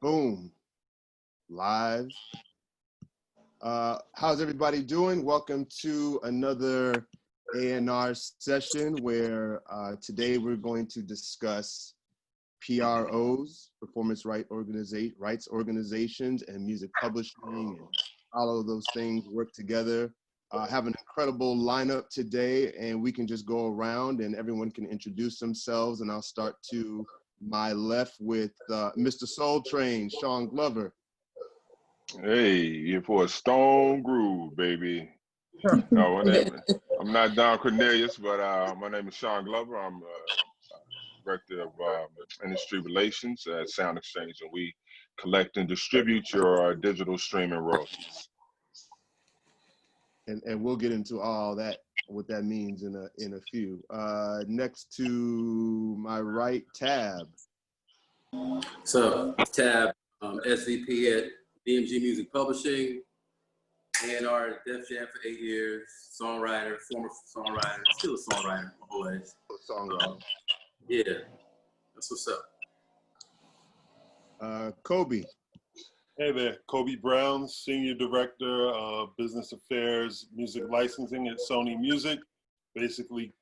Boom. Live. How's everybody doing? Welcome to another A&R session where today we're going to discuss PROs, performance rights organizations, and music publishing, and all of those things work together. Have an incredible lineup today, and we can just go around and everyone can introduce themselves, and I'll start to my left with Mr. Soul Train, Sean Glover. Hey, you're for a stone groove, baby. No, I'm not Don Cornelius, but my name is Sean Glover. I'm Director of Industry Relations at SoundExchange, and we collect and distribute your digital streaming royalties. And we'll get into all that, what that means in a few. Next to my right, Tab. So, Tab, SVP at DMG Music Publishing, A&R at Def Jam for 8 years, songwriter, former songwriter, still a songwriter, always. Songwriter. Yeah, that's what's up. Kobie. Hey there, Kobie Brown, Senior Director of Business Affairs, Music Licensing at Sony Music. Basically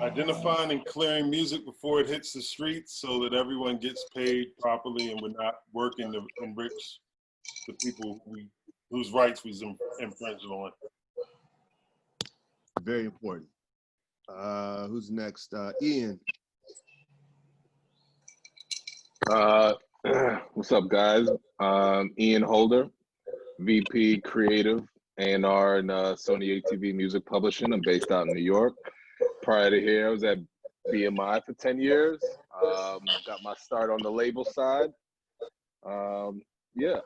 identifying and clearing music before it hits the streets so that everyone gets paid properly and we're not working to enrich the people whose rights we infringed on. Very important. Who's next? Ian. What's up, guys? Ian Holder, VP Creative A&R and Sony ATV Music Publishing. I'm based out in New York. Prior to here, I was at BMI for 10 years. Got my start on the label side. Yeah,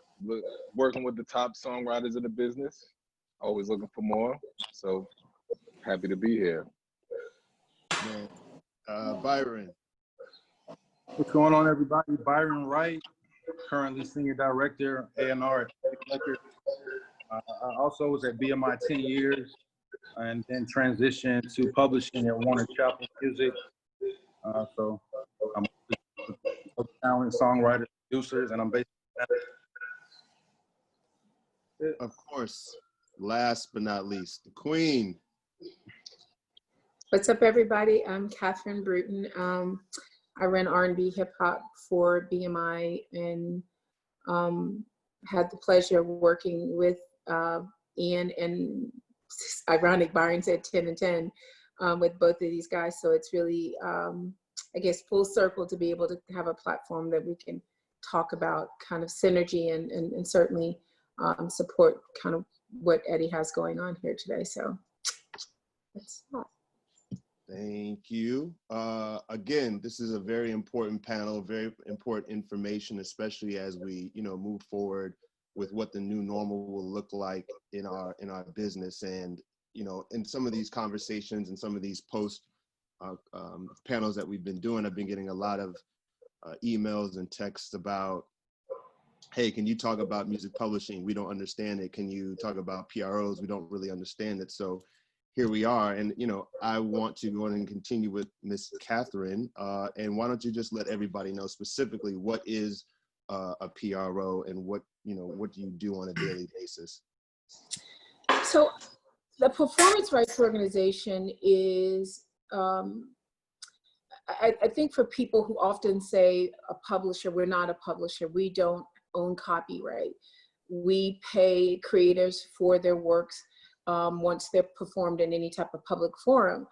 working with the top songwriters in the business. Always looking for more. So happy to be here. Byron. What's going on, everybody? Byron Wright, currently Senior Director, A&R at Blackmon. I also was at BMI 10 years and then transitioned to publishing at Warner Chappell Music. So I'm a talent, songwriter, producers, and I'm based in Of course, last but not least, the Queen. What's up, everybody? I'm Catherine Brewton. I ran R&B hip hop for BMI and had the pleasure of working with Ian, and ironic, Byron said 10 and 10 with both of these guys. So it's really, I guess, full circle to be able to have a platform that we can talk about kind of synergy and certainly support kind of what Eddie has going on here today. So that's that. Thank you. Again, this is a very important panel, very important information, especially as we, move forward with what the new normal will look like in our business. And, in some of these conversations and some of these post panels that we've been doing, I've been getting a lot of emails and texts about, hey, can you talk about music publishing? We don't understand it. Can you talk about PROs? We don't really understand it. So here we are. And, I want to go on and continue with Miss Catherine. And why don't you just let everybody know specifically what is a PRO and what do you do on a daily basis? So the performance rights organization is, I think for people who often say a publisher, we're not a publisher. We don't own copyright. We pay creators for their works once they're performed in any type of public forum.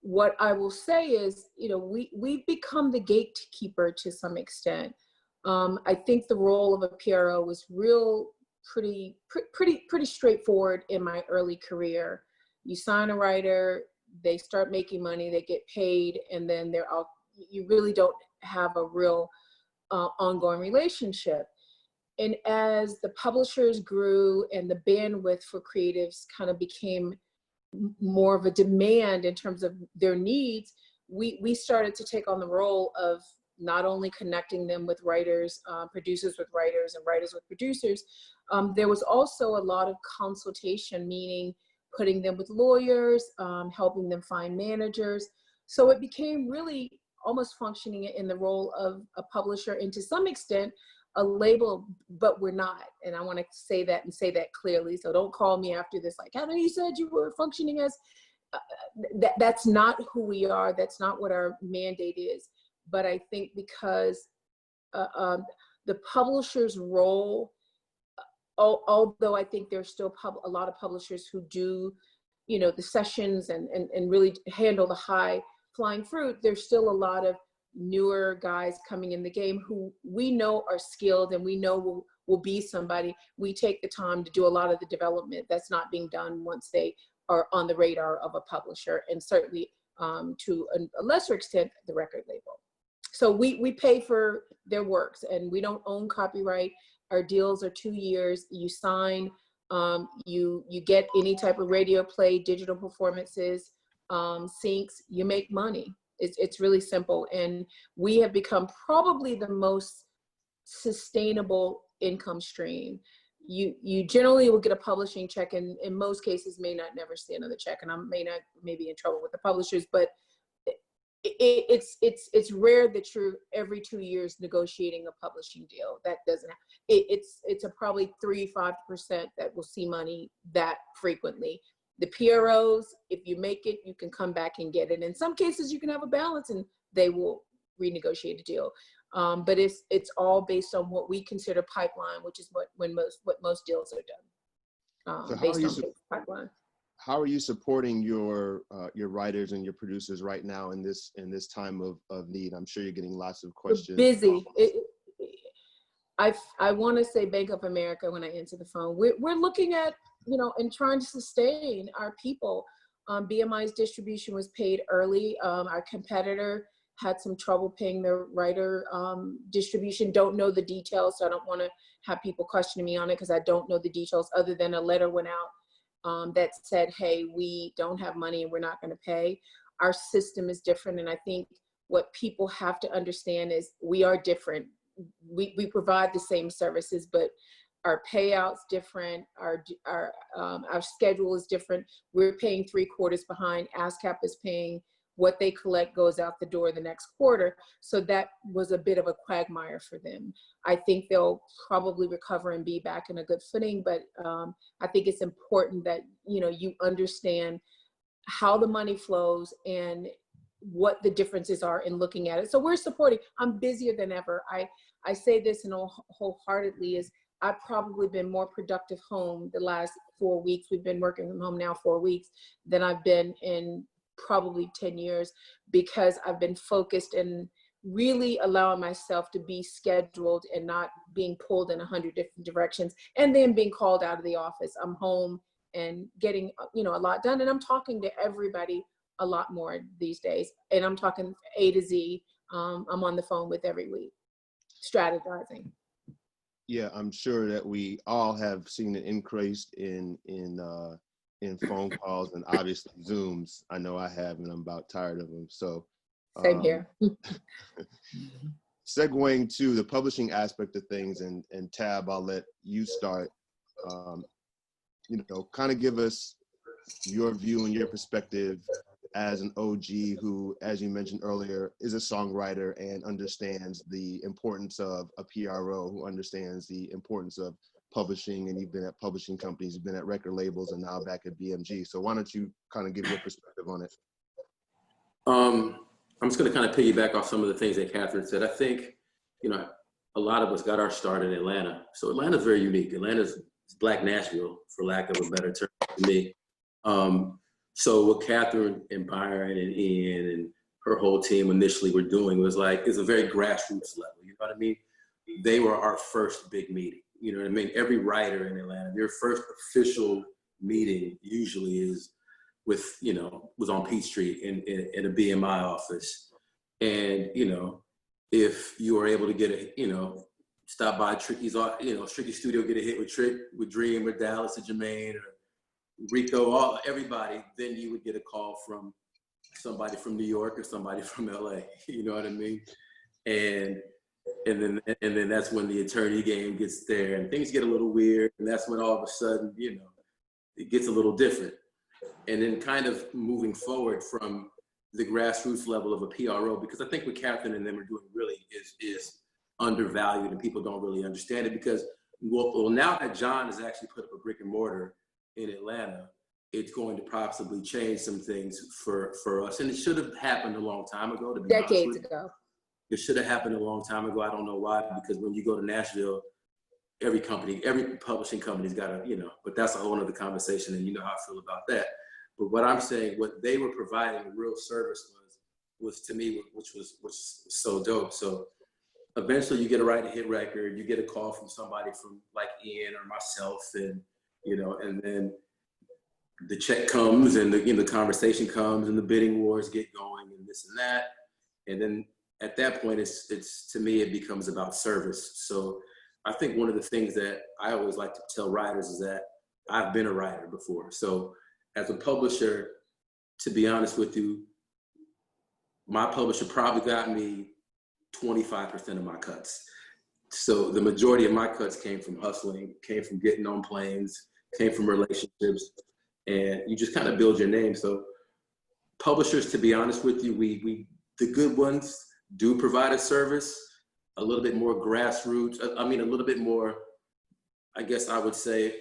What I will say is, we've become the gatekeeper to some extent. I think the role of a PRO was pretty straightforward in my early career. You sign a writer, they start making money, they get paid, and then they're out. You really don't have a real ongoing relationship. And as the publishers grew and the bandwidth for creatives kind of became more of a demand in terms of their needs, we started to take on the role of not only connecting them with writers, producers with writers, and writers with producers. There was also a lot of consultation, meaning putting them with lawyers, helping them find managers. So it became really almost functioning in the role of a publisher and to some extent a label, but we're not. And I want to say that and say that clearly. So don't call me after this like, Heather, you said you were functioning as, that's not who we are. That's not what our mandate is. But I think because the publisher's role, although I think there's still a lot of publishers who do, you know, the sessions and really handle the high flying fruit, there's still a lot of newer guys coming in the game who we know are skilled and we know will be somebody. We take the time to do a lot of the development that's not being done once they are on the radar of a publisher, and certainly to a lesser extent, the record label. So we pay for their works and we don't own copyright. Our deals are 2 years. You sign, you get any type of radio play, digital performances, syncs, you make money. It's really simple. And we have become probably the most sustainable income stream. You generally will get a publishing check, and in most cases may not never see another check. And I may be in trouble with the publishers, but it's rare that you're every 2 years negotiating a publishing deal. That doesn't happen. It's a probably 3-5% that will see money that frequently. The PROs, if you make it, you can come back and get it. In some cases, you can have a balance and they will renegotiate a deal. But it's all based on what we consider pipeline, which is what most deals are done. So based on pipeline. How are you supporting your writers and your producers right now in this time of need? I'm sure you're getting lots of questions. We're busy. I want to say Bank of America when I answer the phone. We're looking at, you know, and trying to sustain our people. BMI's distribution was paid early. Our competitor had some trouble paying their writer distribution. Don't know the details, so I don't want to have people questioning me on it because I don't know the details other than a letter went out that said, hey, we don't have money and we're not going to pay. Our system is different, and I think what people have to understand is we are different. We provide the same services, but our payouts different, our schedule is different. We're paying 3 quarters behind. ASCAP is paying what they collect goes out the door the next quarter. So that was a bit of a quagmire for them. I think they'll probably recover and be back in a good footing, but I think it's important that, you know, you understand how the money flows and what the differences are in looking at it. So we're supporting. I'm busier than ever. I say this and wholeheartedly is I've probably been more productive home the last 4 weeks. We've been working from home now 4 weeks than I've been in probably 10 years because I've been focused and really allowing myself to be scheduled and not being pulled in 100 different directions and then being called out of the office. I'm home and getting, you know, a lot done, and I'm talking to everybody a lot more these days, and I'm talking A to Z. I'm on the phone with every week, strategizing. Yeah, I'm sure that we all have seen an increase in phone calls and obviously Zooms. I know I have, and I'm about tired of them. So same here. Segueing to the publishing aspect of things, and Tab, I'll let you start. You know, kind of give us your view and your perspective as an OG who, as you mentioned earlier, is a songwriter and understands the importance of a PRO, who understands the importance of publishing, and you've been at publishing companies, you've been at record labels, and now back at BMG. So why don't you kind of give your perspective on it? I'm just going to kind of piggyback off some of the things that Catherine said. I think, you know, a lot of us got our start in Atlanta. So Atlanta's very unique. Atlanta's Black Nashville, for lack of a better term to me. So what Catherine and Byron and Ian and her whole team initially were doing was like, it's a very grassroots level, you know what I mean? They were our first big meeting, you know what I mean? Every writer in Atlanta, their first official meeting usually is with, you know, was on Peachtree in a BMI office. And, you know, if you were able to get a, you know, stop by Tricky's, you know, Tricky Studio, get a hit with Trick, with Dream, or Dallas, or Jermaine, or Rico, everybody, then you would get a call from somebody from New York or somebody from LA, you know what I mean? And then that's when the attorney game gets there and things get a little weird, and that's when all of a sudden, you know, it gets a little different. And then kind of moving forward from the grassroots level of a PRO, because I think what Catherine and them are doing really is undervalued, and people don't really understand it. Because well, now that John has actually put up a brick and mortar in Atlanta, it's going to possibly change some things for us. And it should have happened a long time ago, to be honest with you. Decades ago. It should have happened a long time ago. I don't know why, because when you go to Nashville, every publishing company's got a, but that's a whole other conversation, and you know how I feel about that. But what I'm saying, what they were providing a real service was to me, which was so dope. So eventually you get a right to hit record, you get a call from somebody from like Ian or myself, and, and then the check comes, and the conversation comes, and the bidding wars get going, and this and that. And then at that point, it's to me, it becomes about service. So I think one of the things that I always like to tell writers is that I've been a writer before. So as a publisher, to be honest with you, my publisher probably got me 25% of my cuts. So the majority of my cuts came from hustling, came from getting on planes, came from relationships, and you just kind of build your name. So publishers, to be honest with you, we the good ones do provide a service, a little bit more grassroots. I mean, a little bit more, I guess I would say,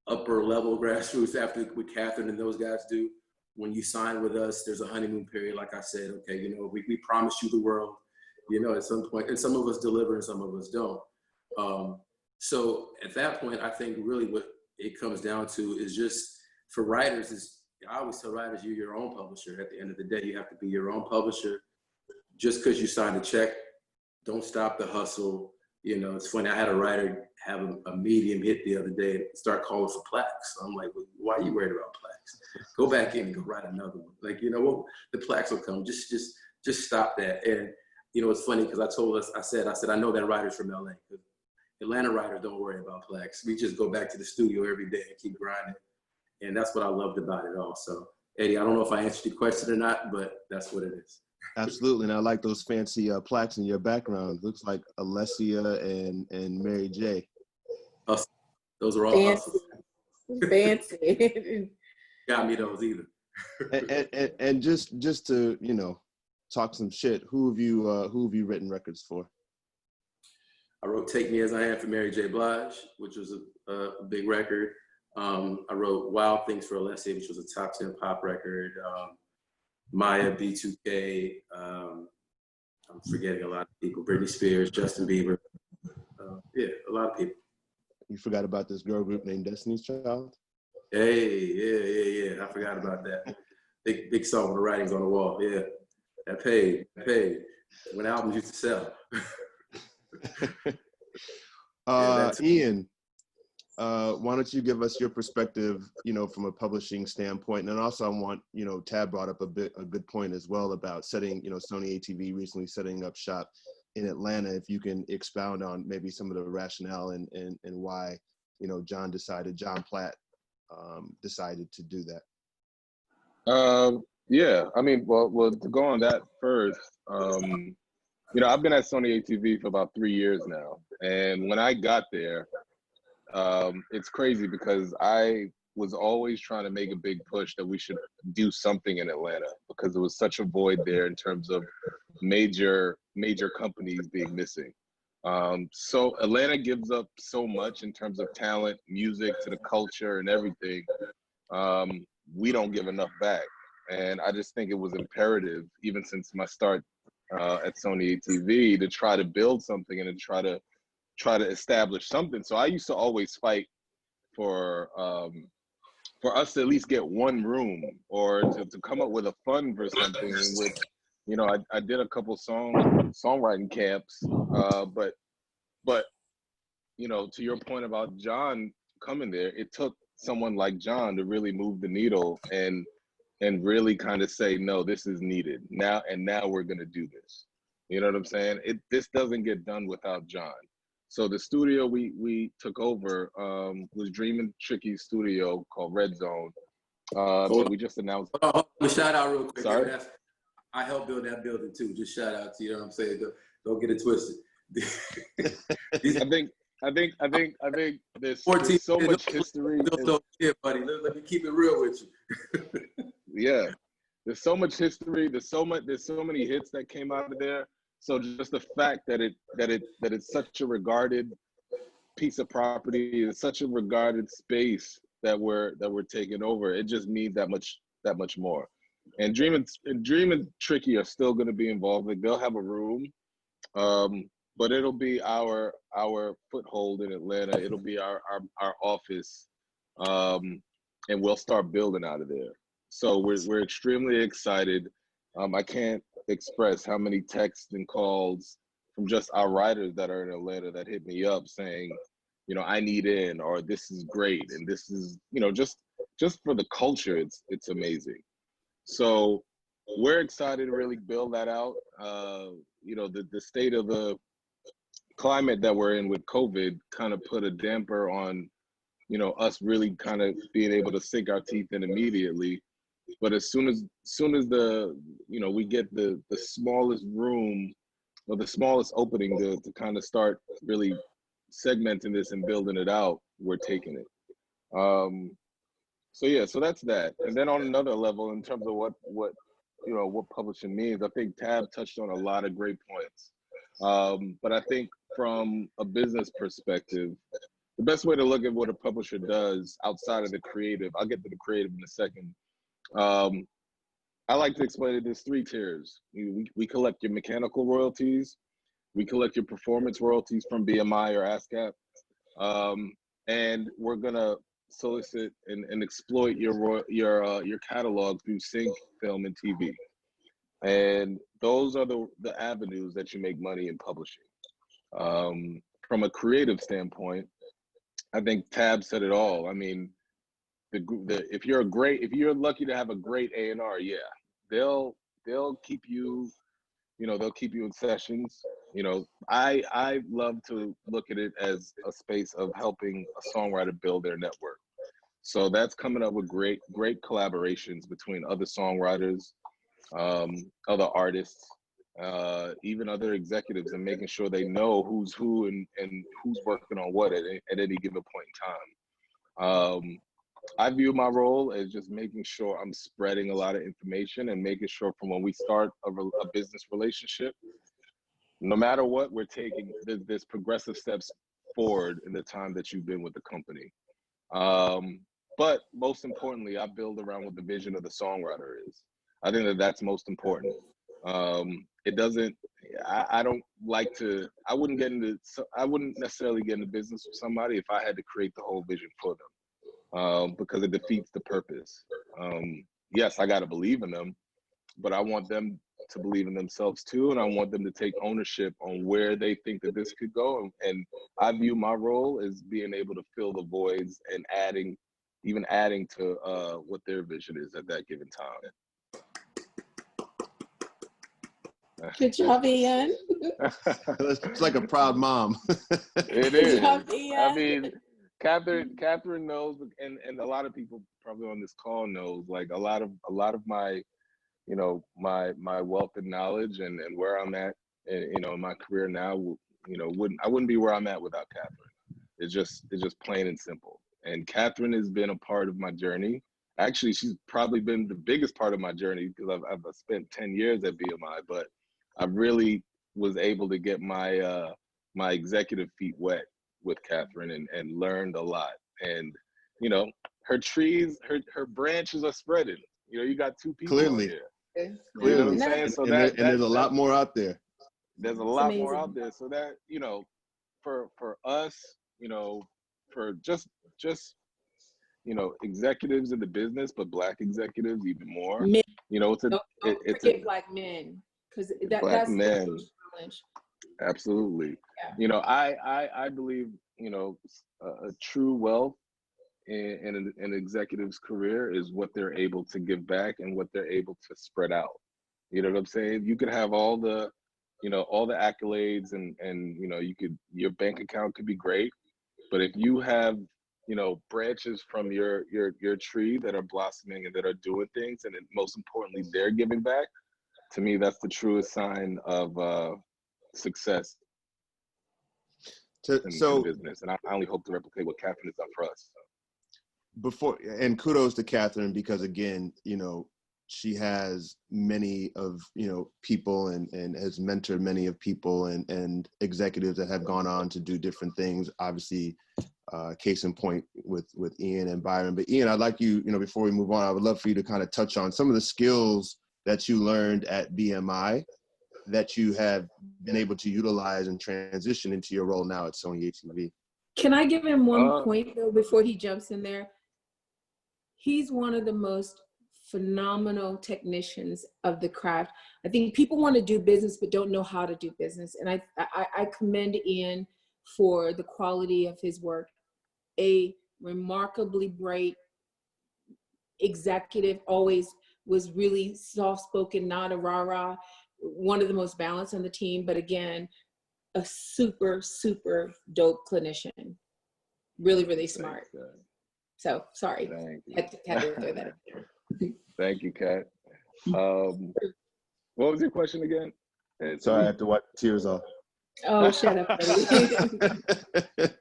upper level grassroots after what Catherine and those guys do. When you sign with us, there's a honeymoon period. Like I said, okay, we promise you the world, at some point, and some of us deliver and some of us don't. So at that point, I think really what it comes down to is just for writers I always tell writers, you're your own publisher. At the end of the day, you have to be your own publisher. Just because you signed a check, don't stop the hustle. It's funny, I had a writer have a medium hit the other day and start calling for plaques. I'm like, well, why are you worried about plaques? Go back in and go write another one. Like, what? The plaques will come. Just stop that. And, it's funny because I said, I know that writer's from LA. Atlanta writers don't worry about plaques. We just go back to the studio every day and keep grinding. And that's what I loved about it all. So, Eddie, I don't know if I answered your question or not, but that's what it is. Absolutely, and I like those fancy plaques in your background. Looks like Alessia and Mary J. Those are all fancy. Got me those either. and just to talk some shit. Who have you written records for? I wrote "Take Me as I Am" for Mary J. Blige, which was a big record. I wrote "Wild Things" for Alessia, which was a top 10 pop record. Maya, B2K, I'm forgetting a lot of people, Britney Spears, Justin Bieber, a lot of people. You forgot about this girl group named Destiny's Child? Hey, yeah, I forgot about that. Big song with the writings on the wall, yeah. That paid, when albums used to sell. Ian, why don't you give us your perspective, from a publishing standpoint, and then also I want, Tab brought up a good point as well about setting, Sony ATV recently setting up shop in Atlanta. If you can expound on maybe some of the rationale and why, John Platt decided to do that. Yeah, I mean, well, to go on that first, I've been at Sony ATV for about 3 years now, and when I got there, it's crazy because I was always trying to make a big push that we should do something in Atlanta because there was such a void there in terms of major companies being missing. So Atlanta gives up so much in terms of talent, music, to the culture and everything. We don't give enough back. And I just think it was imperative, even since my start at Sony ATV, to try to build something and to try to establish something. So I used to always fight for us to at least get one room or to come up with a fund for something, which, I did a couple songwriting camps, but to your point about John coming there, it took someone like John to really move the needle and really kind of say, no, this is needed now, and now we're gonna do this. You know what I'm saying? This doesn't get done without John. So the studio we took over was Dreamin' Tricky's studio called Red Zone. We just announced. Shout out real quick. Sorry? I helped build that building too. Just shout out to you. Know what I'm saying? Don't get it twisted. I think there's so much history. Buddy. Let me keep it real with you. Yeah. there's so much history. There's so many hits that came out of there. So just the fact that it's such a regarded piece of property, it's such a regarded space that we're taking over, it just means that much more. And Dream and Tricky are still going to be involved. Like, they'll have a room, but it'll be our foothold in Atlanta. It'll be our office, and we'll start building out of there. So we're extremely excited. I can't express how many texts and calls from just our writers that are in Atlanta that hit me up saying, you know, I need in, or this is great, and this is, you know, just for the culture, it's amazing. So we're excited to really build that out. You know, the state of the climate that we're in with COVID kind of put a damper on, you know, us really kind of being able to sink our teeth in immediately. But as soon as the, you know, we get the smallest room or the smallest opening to kind of start really segmenting this and building it out, we're taking it. So yeah, so that's that. And then on another level, in terms of what you know, what publishing means, I think Tab touched on a lot of great points. But I think from a business perspective, the best way to look at what a publisher does outside of the creative, I'll get to the creative in a second. I like to explain it as 3 tiers. We collect your mechanical royalties, we collect your performance royalties from BMI or ASCAP, and we're gonna solicit and exploit your catalog through sync, film, and TV. And those are the avenues that you make money in publishing. From a creative standpoint, I think Tab said it all. I mean, if you're lucky to have a great A&R, yeah, they'll keep you, you know, they'll keep you in sessions. You know, I love to look at it as a space of helping a songwriter build their network. So that's coming up with great collaborations between other songwriters, other artists, even other executives, and making sure they know who's who and who's working on what at any given point in time. I view my role as just making sure I'm spreading a lot of information and making sure from when we start a business relationship, no matter what, we're taking this progressive steps forward in the time that you've been with the company. But most importantly, I build around what the vision of the songwriter is. I think that's most important. It doesn't, I don't like to, I wouldn't necessarily get into business with somebody if I had to create the whole vision for them, because it defeats the purpose. Yes, I got to believe in them, but I want them to believe in themselves too, and I want them to take ownership on where they think that this could go. And I view my role as being able to fill the voids and even adding to what their vision is at that given time. Good job, Ian. It's like a proud mom. It is. Good job, Ian. I mean, Catherine knows, and a lot of people probably on this call knows, like a lot of my, you know, my wealth and knowledge and where I'm at, you know, in my career now, you know, I wouldn't be where I'm at without Catherine. It's just plain and simple. And Catherine has been a part of my journey. Actually, she's probably been the biggest part of my journey because I've spent 10 years at BMI, but I really was able to get my my executive feet wet with Catherine and learned a lot. And, you know, her trees, her branches are spreading. You know, you got 2 people Clearly. here. You know what I'm saying? So and there's a lot more out there. There's a lot more out there. So that, you know, for us, you know, for just you know, executives in the business, but Black executives even more. Men. You know, Don't forget Black men, because that's men. the challenge. Absolutely. Yeah. You know, I believe, you know, a true wealth in an executive's career is what they're able to give back and what they're able to spread out. You know what I'm saying? You could have all the, you know, all the accolades and you know, your bank account could be great, but if you have, you know, branches from your tree that are blossoming and that are doing things, and then most importantly, they're giving back, to me, that's the truest sign of success in business. And I only hope to replicate what Catherine has done for us. And kudos to Catherine, because again, you know, she has many of, you know, people and has mentored many of people and executives that have gone on to do different things. Obviously, case in point with Ian and Byron. But Ian, I'd like you, you know, before we move on, I would love for you to kind of touch on some of the skills that you learned at BMI that you have been able to utilize and transition into your role now at Sony ATV. Can I give him one point though before he jumps in there? He's one of the most phenomenal technicians of the craft. I think people want to do business but don't know how to do business. And I commend Ian for the quality of his work. A remarkably bright executive, always was really soft-spoken, not a rah-rah, one of the most balanced on the team, but again, a super, super dope clinician. Really, really smart. So, sorry. Had to throw that in there. Thank you, Kat. What was your question again? Sorry, I have to wipe the tears off. Oh, shut up, buddy.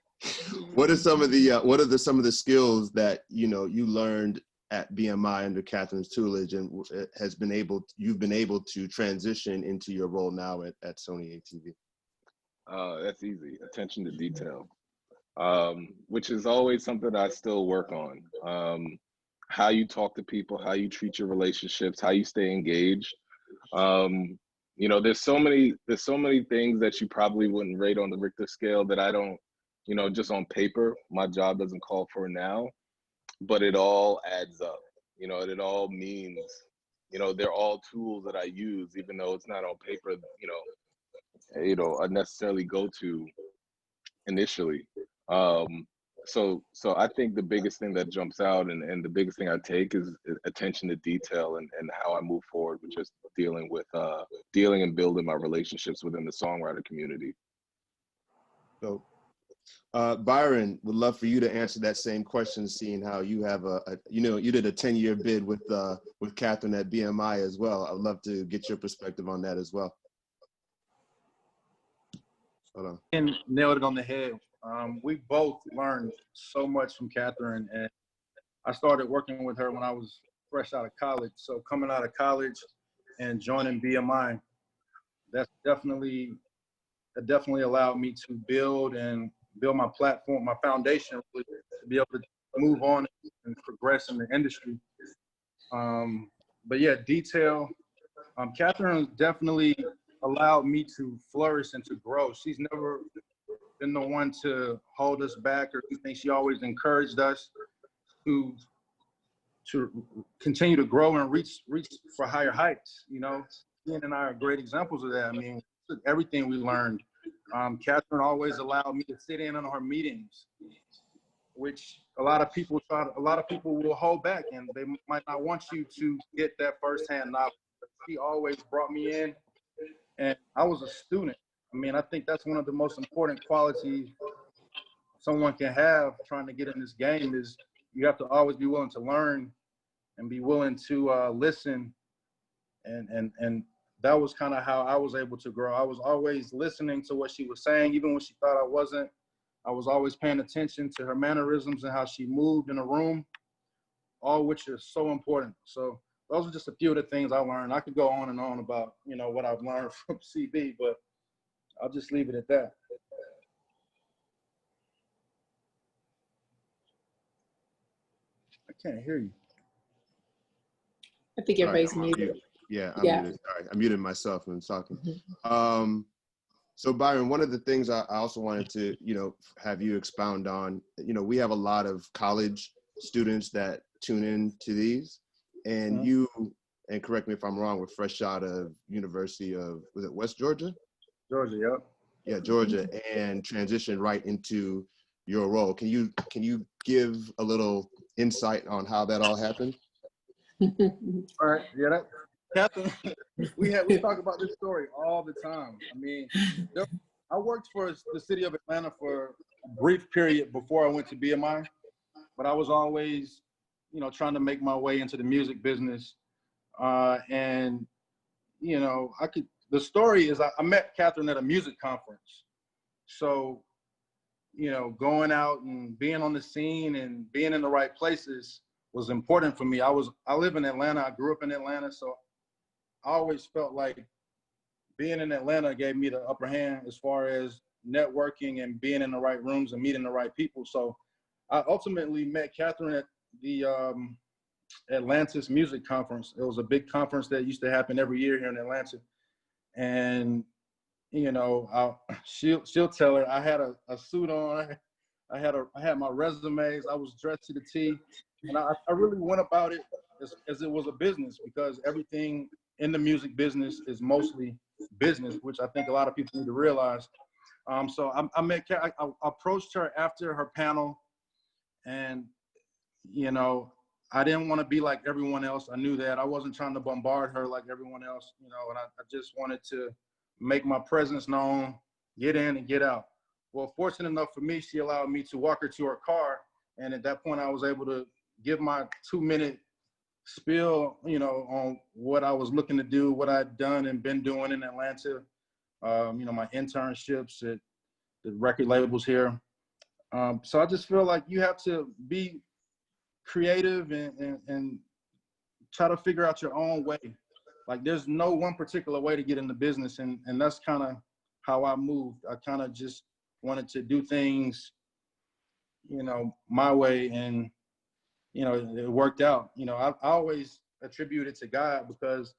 What are some of the some of the skills that, you know, you learned at BMI under Catherine's tutelage and you've been able to transition into your role now at Sony ATV? That's easy. Attention to detail, which is always something I still work on. How you talk to people, how you treat your relationships, how you stay engaged. You know, there's so many things that you probably wouldn't rate on the Richter scale that I don't, you know, just on paper, my job doesn't call for now, but it all adds up. You know, it all means, you know, they're all tools that I use, even though it's not on paper, you know, I necessarily go to initially. So I think the biggest thing that jumps out and the biggest thing I take is attention to detail and how I move forward with just dealing and building my relationships within the songwriter community. So, Byron, would love for you to answer that same question, seeing how you have you did a 10-year bid with Catherine at BMI as well. I'd love to get your perspective on that as well. Hold on. And nailed it on the head. We both learned so much from Catherine, and I started working with her when I was fresh out of college. So coming out of college and joining BMI, that definitely allowed me to build my platform, my foundation, to be able to move on and progress in the industry. But yeah, detail. Catherine definitely allowed me to flourish and to grow. She's never been the one to hold us back or anything. She always encouraged us to continue to grow and reach for higher heights. You know, Ian and I are great examples of that. I mean, everything we learned. Catherine always allowed me to sit in on her meetings, which a lot of people will hold back, and they might not want you to get that firsthand knowledge. She always brought me in, and I was a student. I mean, I think that's one of the most important qualities someone can have trying to get in this game is you have to always be willing to learn and be willing to listen. And that was kind of how I was able to grow. I was always listening to what she was saying, even when she thought I wasn't. I was always paying attention to her mannerisms and how she moved in a room, all which is so important. So those are just a few of the things I learned. I could go on and on about, you know, what I've learned from CB, but I'll just leave it at that. I can't hear you. I think everybody's muted. Yeah, I'm muted. Sorry, I muted myself when I was talking. So Byron, one of the things I also wanted to, you know, have you expound on, you know, we have a lot of college students that tune in to these, and you, and correct me if I'm wrong, we're fresh out of University of, was it West Georgia? Georgia, yep. Yeah, Georgia, and transition right into your role. Can you give a little insight on how that all happened? All right, yeah, Catherine, we talk about this story all the time. I mean, I worked for the city of Atlanta for a brief period before I went to BMI, but I was always, you know, trying to make my way into the music business. And, you know, the story is I met Catherine at a music conference. So, you know, going out and being on the scene and being in the right places was important for me. I live in Atlanta. I grew up in Atlanta, so I always felt like being in Atlanta gave me the upper hand as far as networking and being in the right rooms and meeting the right people. So I ultimately met Catherine at the Atlantis Music Conference. It was a big conference that used to happen every year here in Atlanta. And, you know, she'll tell her I had a suit on. I had my resumes. I was dressed to the T. And I really went about it as it was a business, because everything in the music business is mostly business, which I think a lot of people need to realize. So I approached her after her panel, and, you know, I didn't want to be like everyone else. I knew that. I wasn't trying to bombard her like everyone else, you know, and I just wanted to make my presence known, get in and get out. Well, fortunate enough for me, she allowed me to walk her to her car. And at that point, I was able to give my 2-minute spiel, you know, on what I was looking to do, what I'd done and been doing in Atlanta, you know, my internships at the record labels here. So I just feel like you have to be creative and try to figure out your own way. Like, there's no one particular way to get into business, and that's kind of how I moved. I kind of just wanted to do things, you know, my way, and, you know, it worked out. You know, I always attribute it to God, because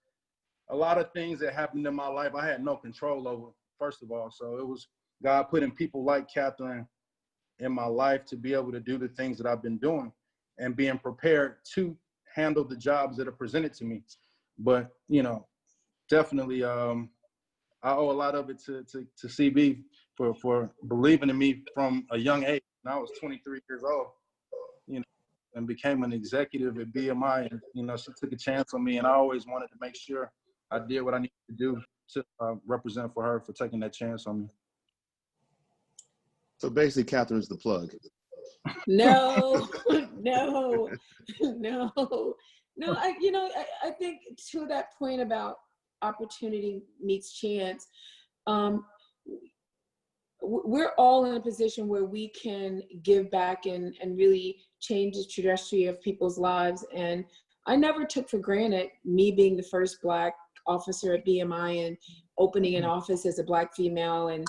a lot of things that happened in my life I had no control over, first of all. So it was God putting people like Catherine in my life to be able to do the things that I've been doing and being prepared to handle the jobs that are presented to me. But, you know, definitely I owe a lot of it to CB for believing in me from a young age. And I was 23 years old, you know, and became an executive at BMI. And, you know, she took a chance on me, and I always wanted to make sure I did what I needed to do to represent for her, for taking that chance on me. So basically, Catherine's the plug. No, no, no, no. I think to that point about opportunity meets chance, we're all in a position where we can give back and really change the trajectory of people's lives. And I never took for granted me being the first Black officer at BMI and opening an office as a Black female and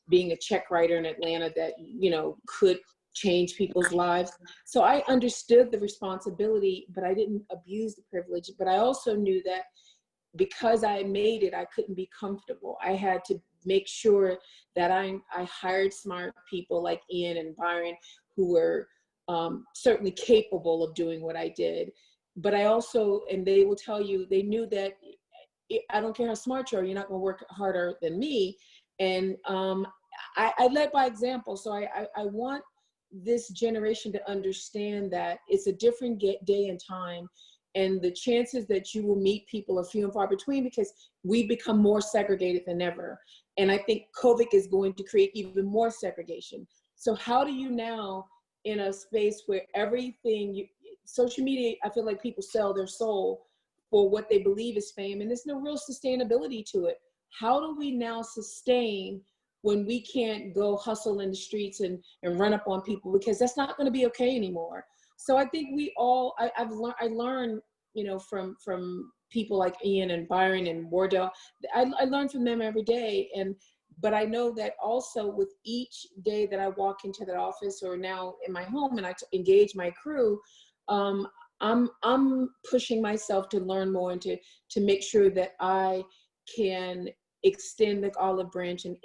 being a check writer in Atlanta that, you know, could change people's lives. So I understood the responsibility, but I didn't abuse the privilege. But I also knew that because I made it, I couldn't be comfortable. I had to make sure that I hired smart people like Ian and Byron, who were certainly capable of doing what I did. But I also, and they will tell you, they knew that I don't care how smart you are, you're not gonna work harder than me. And I led by example. So I want this generation to understand that it's a different day and time, and the chances that you will meet people are few and far between, because we become more segregated than ever. And I think COVID is going to create even more segregation. So how do you now, in a space where everything, social media, I feel like people sell their soul for what they believe is fame, and there's no real sustainability to it. How do we now sustain when we can't go hustle in the streets and run up on people, because that's not going to be okay anymore. So I think we all, I learned, you know, from people like Ian and Byron and Wardell. I learn from them every day. But I know that also with each day that I walk into that office or now in my home and I engage my crew, I'm pushing myself to learn more and to make sure that I can extend the olive branch and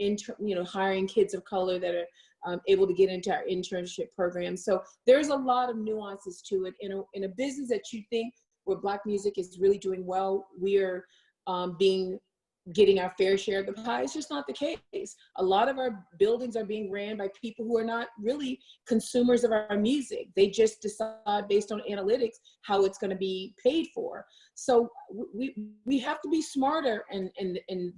hiring kids of color that are able to get into our internship program. So there's a lot of nuances to it. In a business that you think where Black music is really doing well, we're getting our fair share of the pie. It's just not the case. A lot of our buildings are being ran by people who are not really consumers of our music. They just decide based on analytics how it's going to be paid for. So we have to be smarter and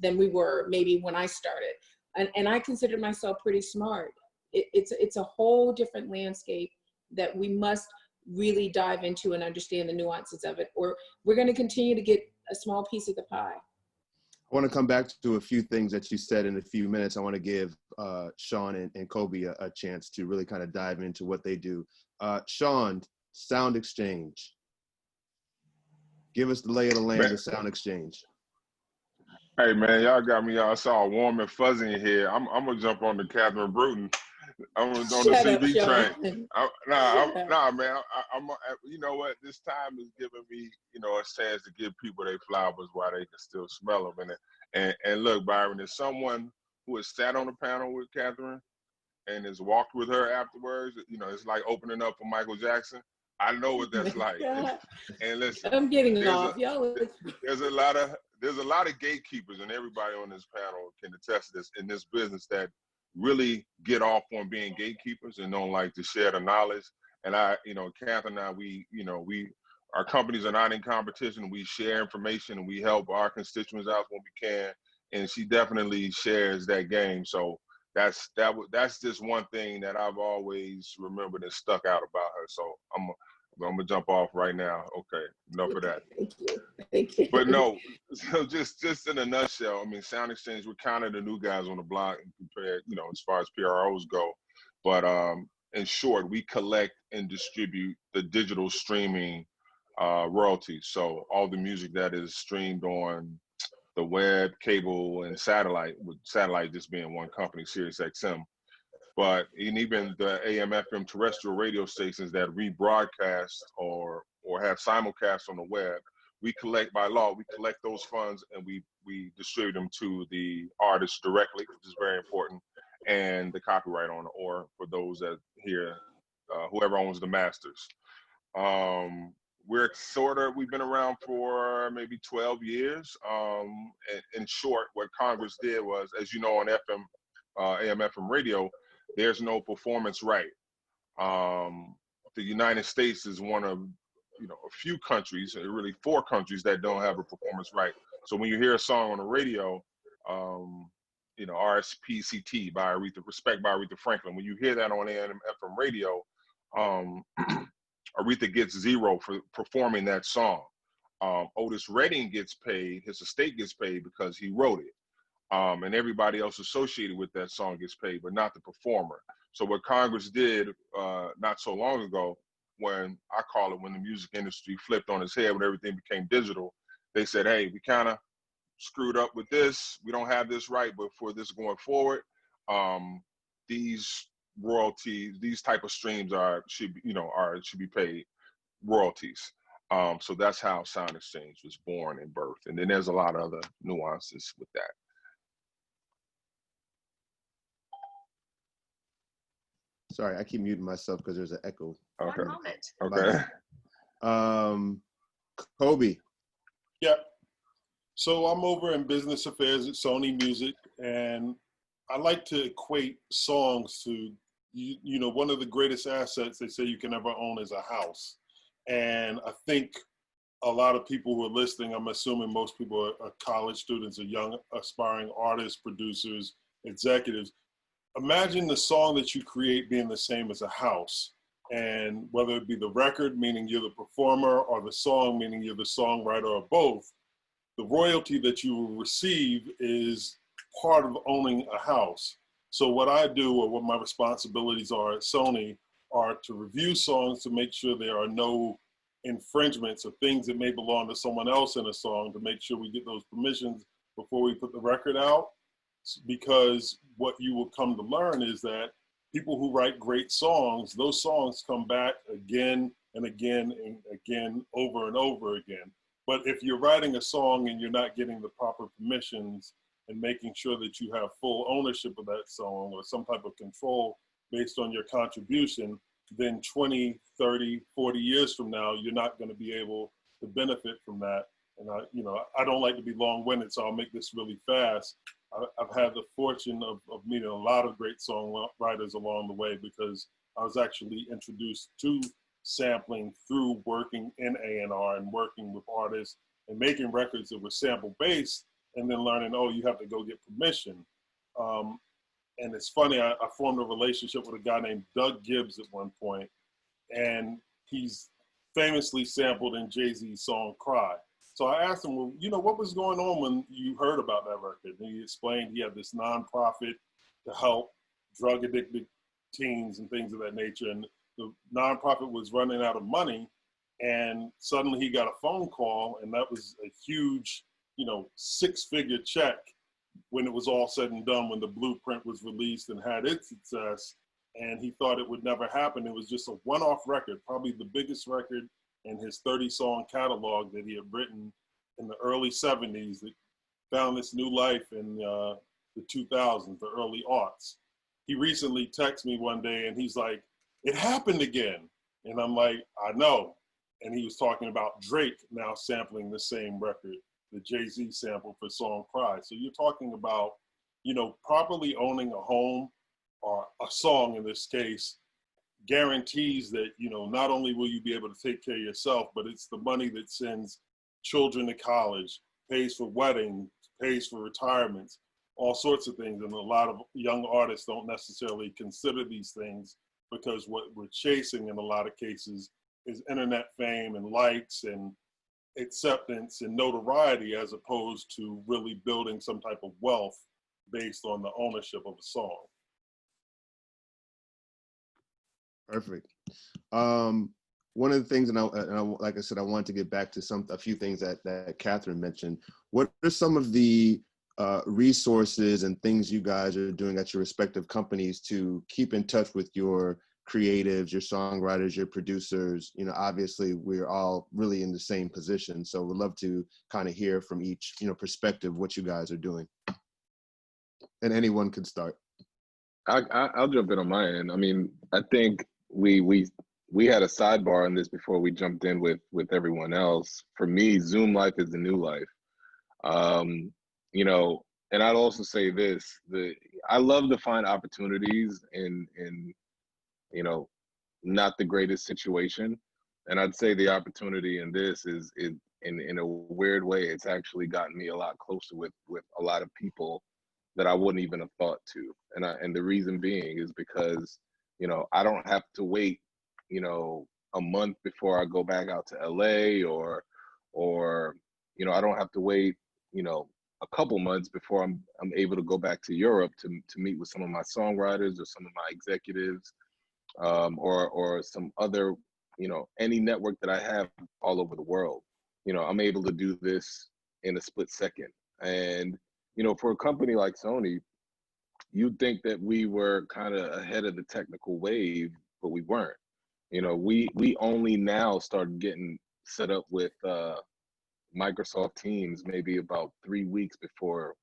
than we were maybe when I started. And I consider myself pretty smart. It's a whole different landscape that we must really dive into and understand the nuances of it, or we're going to continue to get a small piece of the pie. I want to come back to a few things that you said in a few minutes. I want to give Sean and Kobie a chance to really kind of dive into what they do. Sean, SoundExchange. Give us the lay of the land of SoundExchange. Hey man, y'all got me all warm and fuzzy in here. I'm gonna jump on the Catherine Brewton. I'm on the CB train. Nah, man. You know what? This time is giving me, you know, a chance to give people their flowers while they can still smell them. And look, Byron, as someone who has sat on the panel with Catherine and has walked with her afterwards, you know, it's like opening up for Michael Jackson. I know what that's like. And listen, I'm getting off. There's a lot of gatekeepers, and everybody on this panel can attest to this in this business that really get off on being gatekeepers and don't like to share the knowledge. And you know, Catherine and I, our companies are not in competition. We share information and we help our constituents out when we can. And she definitely shares that game. So that's just one thing that I've always remembered and stuck out about her. So I'm gonna jump off right now. Okay, enough of that. Thank you. But no, so just in a nutshell, I mean, SoundExchange, we're kind of the new guys on the block compared, you know, as far as PROs go. But in short, we collect and distribute the digital streaming royalties. So all the music that is streamed on the web, cable, and satellite, with satellite just being one company, SiriusXM. But even the AM/FM terrestrial radio stations that rebroadcast or have simulcast on the web, we collect, by law, we collect those funds and we distribute them to the artists directly, which is very important, and the copyright owner, or for those that hear, whoever owns the masters. We've been around for maybe 12 years. In short, what Congress did was, as you know, on AM/FM radio, there's no performance right. The United States is one of, you know, a few countries, really 4 countries, that don't have a performance right. So when you hear a song on the radio, you know, RSPCT by Aretha Franklin, when you hear that on AM/FM radio, Aretha gets 0 for performing that song. Otis Redding gets paid, his estate gets paid because he wrote it. And everybody else associated with that song gets paid, but not the performer. So what Congress did not so long ago, when the music industry flipped on its head, when everything became digital, they said, hey, we kind of screwed up with this. We don't have this right, but for this going forward, these royalties, these type of streams should be paid royalties. So that's how SoundExchange was born and birthed. And then there's a lot of other nuances with that. Sorry, I keep muting myself because there's an echo. Okay. One moment. Okay. Kobie. Yeah. So I'm over in business affairs at Sony Music, and I like to equate songs to, you know, one of the greatest assets they say you can ever own is a house. And I think a lot of people who are listening, I'm assuming most people are college students or young aspiring artists, producers, executives. Imagine the song that you create being the same as a house. And whether it be the record, meaning you're the performer, or the song, meaning you're the songwriter, or both, the royalty that you will receive is part of owning a house. So what I do, or what my responsibilities are at Sony, are to review songs to make sure there are no infringements or things that may belong to someone else in a song, to make sure we get those permissions before we put the record out. Because what you will come to learn is that people who write great songs, those songs come back again and again and again, over and over again. But if you're writing a song and you're not getting the proper permissions and making sure that you have full ownership of that song or some type of control based on your contribution, then 20, 30, 40 years from now, you're not going to be able to benefit from that. And I don't like to be long-winded, so I'll make this really fast. I've had the fortune of meeting a lot of great songwriters along the way, because I was actually introduced to sampling through working in A&R and working with artists and making records that were sample-based, and then learning, oh, you have to go get permission. And it's funny, I formed a relationship with a guy named Doug Gibbs at one point, and he's famously sampled in Jay-Z's song Cry. So I asked him, well, you know, what was going on when you heard about that record? And he explained he had this nonprofit to help drug-addicted teens and things of that nature. And the nonprofit was running out of money, and suddenly he got a phone call, and that was a huge, you know, 6-figure check when it was all said and done, when the blueprint was released and had its success. And he thought it would never happen. It was just a one-off record, probably the biggest record in his 30-song catalog that he had written in the early 70s that found this new life in the 2000s, the early aughts. He recently texted me one day and he's like, it happened again. And I'm like, I know. And he was talking about Drake now sampling the same record, the Jay-Z sample for Song Cry. So you're talking about, you know, properly owning a home or a song in this case guarantees that, you know, not only will you be able to take care of yourself, but it's the money that sends children to college, pays for weddings, pays for retirements, all sorts of things. And a lot of young artists don't necessarily consider these things because what we're chasing in a lot of cases is internet fame and likes and acceptance and notoriety, as opposed to really building some type of wealth based on the ownership of a song. Perfect. One of the things, and I, like I said, I wanted to get back to a few things that Catherine mentioned. What are some of the resources and things you guys are doing at your respective companies to keep in touch with your creatives, your songwriters, your producers? You know, obviously we're all really in the same position, so we'd love to kind of hear from each, you know, perspective what you guys are doing. And anyone could start. I'll jump in on my end. I mean, I think we had a sidebar on this before we jumped in with everyone else. For me, Zoom life is the new life. You know, and I'd also say this: I love to find opportunities in you know, not the greatest situation, and I'd say the opportunity in this is in a weird way, it's actually gotten me a lot closer with a lot of people that I wouldn't even have thought to. And the reason being is because, you know, I don't have to wait, you know, a month before I go back out to LA or, you know, I don't have to wait, you know, a couple months before I'm able to go back to Europe to meet with some of my songwriters or some of my executives, or some other, you know, any network that I have all over the world. You know, I'm able to do this in a split second. And, you know, for a company like Sony, you'd think that we were kind of ahead of the technical wave, but we weren't. You know, we only now started getting set up with Microsoft Teams maybe about 3 weeks before,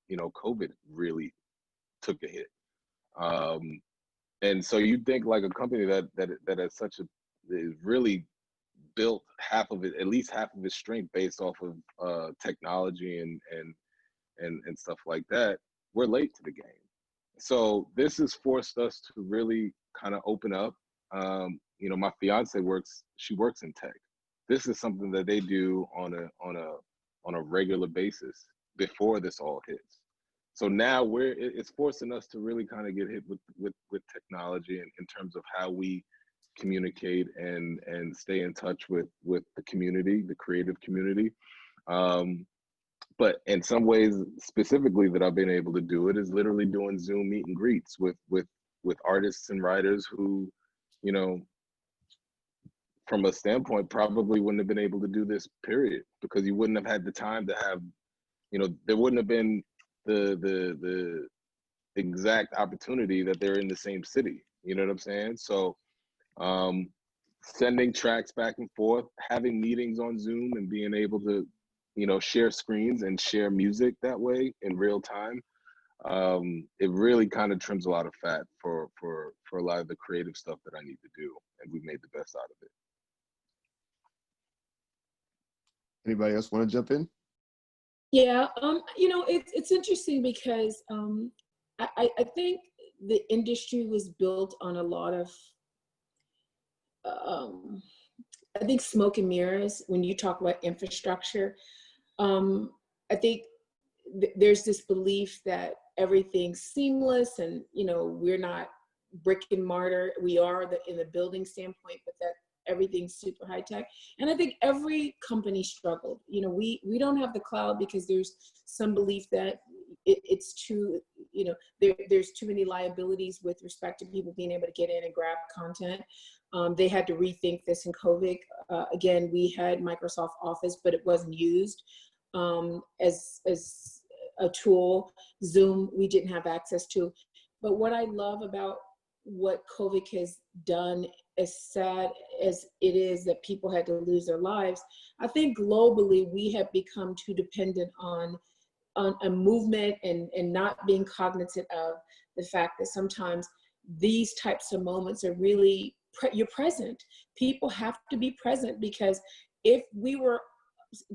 you know, COVID really took a hit. And so you'd think like a company that has such a, is really built half of it, at least half of its strength based off of technology and stuff like that, we're late to the game. So this has forced us to really kind of open up. You know, my fiance she works in tech. This is something that they do on a regular basis before this all hits. So now it's forcing us to really kind of get hit with technology in terms of how we communicate and stay in touch with the community, the creative community. But in some ways specifically that I've been able to do it is literally doing Zoom meet and greets with artists and writers who, you know, from a standpoint probably wouldn't have been able to do this, period, because you wouldn't have had the time to have, you know, there wouldn't have been the exact opportunity that they're in the same city. You know what I'm saying? So sending tracks back and forth, having meetings on Zoom and being able to, you know, share screens and share music that way in real time, it really kind of trims a lot of fat for a lot of the creative stuff that I need to do, and we made the best out of it. Anybody else want to jump in? Yeah, you know, it's interesting because I think the industry was built on a lot of, I think, smoke and mirrors. When you talk about infrastructure, I think there's this belief that everything's seamless and, you know, we're not brick and mortar. We are in the building standpoint, but that everything's super high tech. And I think every company struggled. You know, we don't have the cloud because there's some belief that it's too, you know, there's too many liabilities with respect to people being able to get in and grab content. They had to rethink this in COVID. Again, we had Microsoft Office, but it wasn't used as a tool. Zoom, we didn't have access to. But what I love about what COVID has done, as sad as it is that people had to lose their lives, I think globally we have become too dependent on a movement and not being cognizant of the fact that sometimes these types of moments are really, you're present. People have to be present, because if we were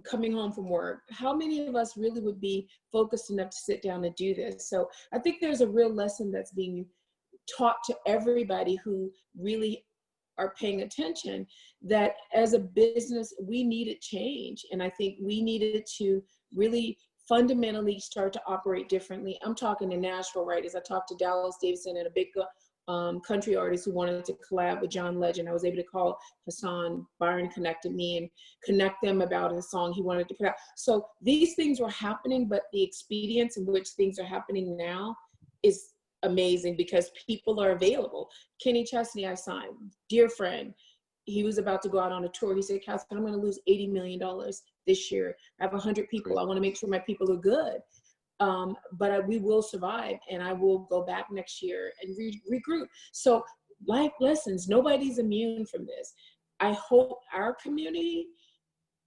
coming home from work, how many of us really would be focused enough to sit down and do this? So I think there's a real lesson that's being taught to everybody who really are paying attention, that as a business, we needed change. And I think we needed to really fundamentally start to operate differently. I'm talking to Nashville writers. I talked to Dallas Davidson and a big country artist who wanted to collab with John Legend. I was able to call Hassan. Byron connected me and connect them about a song he wanted to put out. So these things were happening, but the expedience in which things are happening now is amazing, because people are available. Kenny Chesney, I signed, dear friend. He was about to go out on a tour. He said, Catherine, I'm going to lose $80 million this year. I have 100 people. I want to make sure my people are good. But we will survive, and I will go back next year and regroup. So life lessons, nobody's immune from this. I hope our community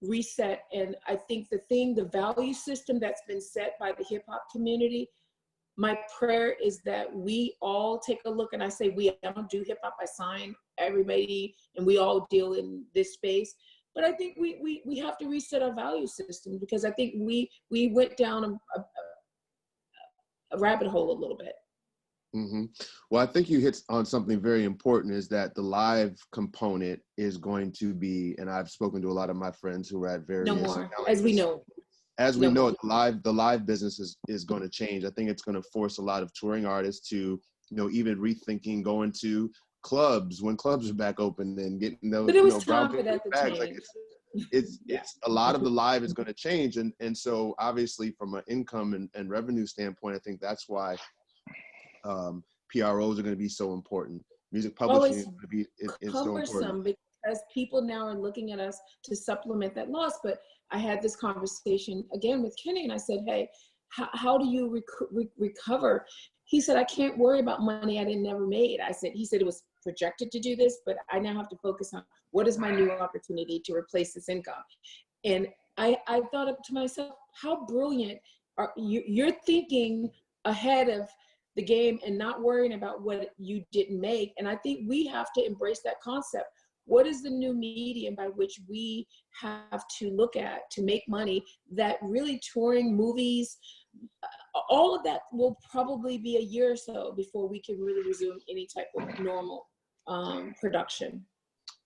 reset. And I think the value system that's been set by the hip hop community, my prayer is that we all take a look, and I say we, I don't do hip hop, I sign everybody, and we all deal in this space. But I think we have to reset our value system, because I think we went down a rabbit hole a little bit. Mm-hmm. Well, I think you hit on something very important, is that the live component is going to be, and I've spoken to a lot of my friends who are at various— No more, as we know. As we know, the live business is going to change. I think it's going to force a lot of touring artists to, even rethinking going to clubs when clubs are back open and getting those, but it was brown time for that to bags. change. Like it's a lot of the live is going to change, and so obviously from an income and revenue standpoint, I think that's why PROs are going to be so important. Music publishing is going to be so important, because people now are looking at us to supplement that loss. But I had this conversation again with Kenny, and I said, hey, how do you recover? He said, I can't worry about money I never made. He said it was projected to do this, but I now have to focus on what is my new opportunity to replace this income. And I thought up to myself, how brilliant are you're thinking ahead of the game and not worrying about what you didn't make. And I think we have to embrace that concept. What is the new medium by which we have to look at to make money? That really touring, movies, all of that will probably be a year or so before we can really resume any type of normal production.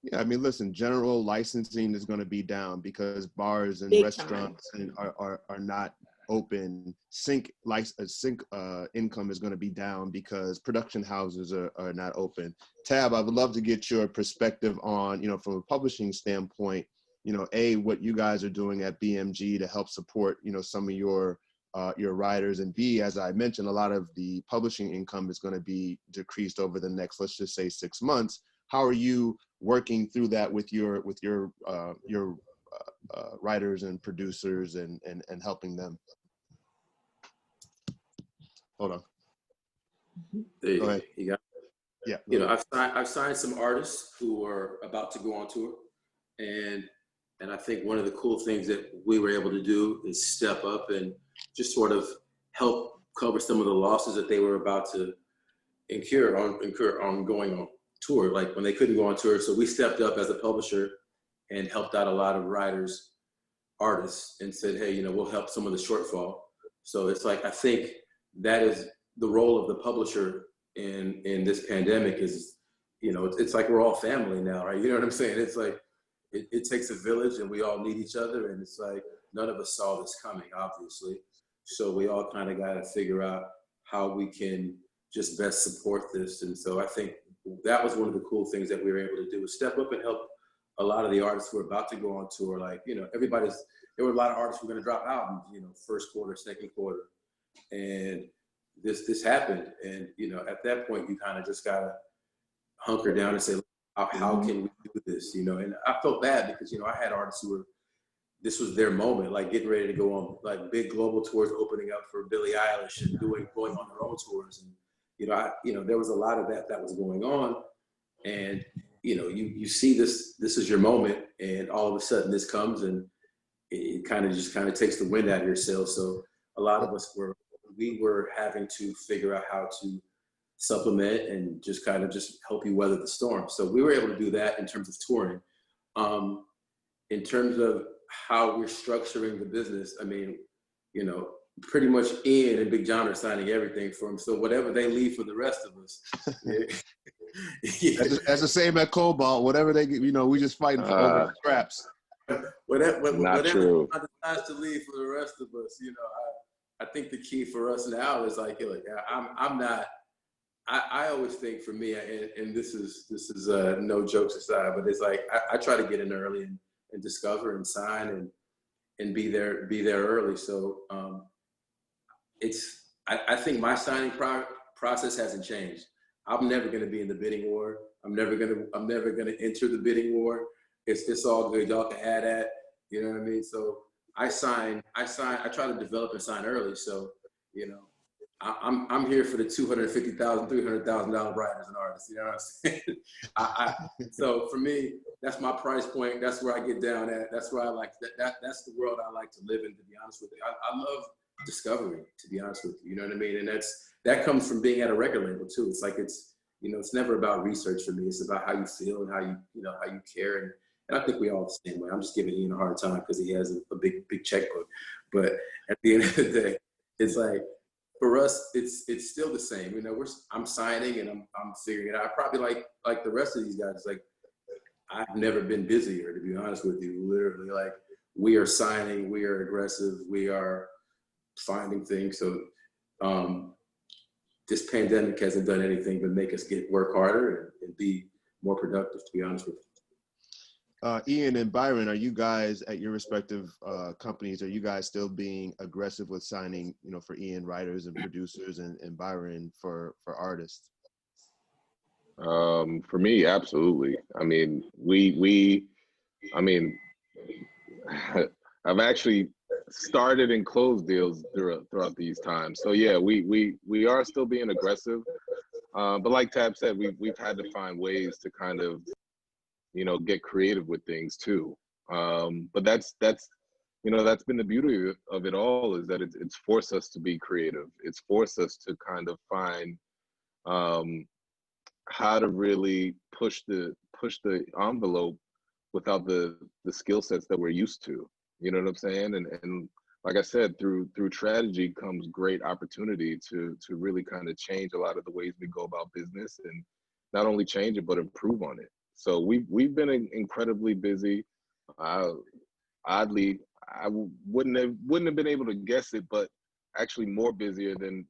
Yeah, I mean, listen, general licensing is going to be down because bars and Big restaurants are not open. Sync income is going to be down because production houses are not open. Tab, I would love to get your perspective on, from a publishing standpoint, A, what you guys are doing at BMG to help support, some of your writers, and B, as I mentioned, a lot of the publishing income is going to be decreased over the next, let's just say, 6 months. How are you working through that with your writers and producers and helping them? Hold on. Go ahead. You got it. Yeah. I've signed some artists who are about to go on tour, and I think one of the cool things that we were able to do is step up and just sort of help cover some of the losses that they were about to incur on going on tour, like when they couldn't go on tour. So we stepped up as a publisher and helped out a lot of writers, artists, and said, hey, we'll help some of the shortfall. So it's like, I think that is the role of the publisher in this pandemic is, it's like we're all family now, right? You know what I'm saying? It's like, it takes a village and we all need each other. And it's like, none of us saw this coming, obviously. So we all kind of got to figure out how we can just best support this. And so I think that was one of the cool things that we were able to do, was step up and help a lot of the artists who are about to go on tour. Like, there were a lot of artists who were going to drop albums, first quarter, second quarter. And this happened. And, at that point, you kind of just got to hunker down and say, how can we do this, you know? And I felt bad because, you know, I had artists who were, this was their moment, like getting ready to go on like big global tours, opening up for Billie Eilish and going on their own tours. And, you know, there was a lot of that was going on. And, you know, you see this is your moment, and all of a sudden this comes and it kind of takes the wind out of your sails. So a lot of us we were having to figure out how to supplement and just help you weather the storm. So we were able to do that in terms of touring. In terms of how we're structuring the business, I mean, you know, pretty much Ian and Big John are signing everything for him. So whatever they leave for the rest of us. That's the same at Cobalt. Whatever they get, you know, we just fighting for over the scraps. Whatever true. John decides to leave for the rest of us, you know, I think the key for us now is like I'm not. I always think for me, and this is no jokes aside, but it's like I try to get in early and discover and sign and be there early. So I think my signing process hasn't changed. I'm never going to be in the bidding war. I'm never going to enter the bidding war. It's all good. Y'all can add that. You know what I mean? So I try to develop and sign early. So, you know, I'm here for the $250,000, $300,000 writers and artists. You know what I'm saying? So for me, that's my price point. That's where I get down at. That's where I like that's the world I like to live in, to be honest with you. I love discovery, to be honest with you. You know what I mean? And that comes from being at a record label too. It's like you know, it's never about research for me. It's about how you feel and how you care. And I think we all the same way. I'm just giving Ian a hard time because he has a big checkbook. But at the end of the day, it's like, for us, it's still the same. You know, I'm signing and I'm figuring it out. Probably like the rest of these guys. Like, I've never been busier, to be honest with you. Literally, like, we are signing, we are aggressive, we are finding things. So this pandemic hasn't done anything but make us work harder and be more productive, to be honest with you. Ian and Byron, are you guys at your respective companies, are you guys still being aggressive with signing, you know, for Ian writers and producers and Byron for artists? For me, absolutely. I mean, I've actually started and closed deals throughout these times. So yeah, we are still being aggressive. But like Tab said, we've had to find ways to kind of, you know, get creative with things too. But that's you know, that's been the beauty of it all, is that it's forced us to be creative. It's forced us to kind of find how to really push the envelope without the skill sets that we're used to. You know what I'm saying? And like I said, through tragedy comes great opportunity to really kind of change a lot of the ways we go about business, and not only change it but improve on it. So we've been incredibly busy. Oddly, I wouldn't have been able to guess it, but actually more busier than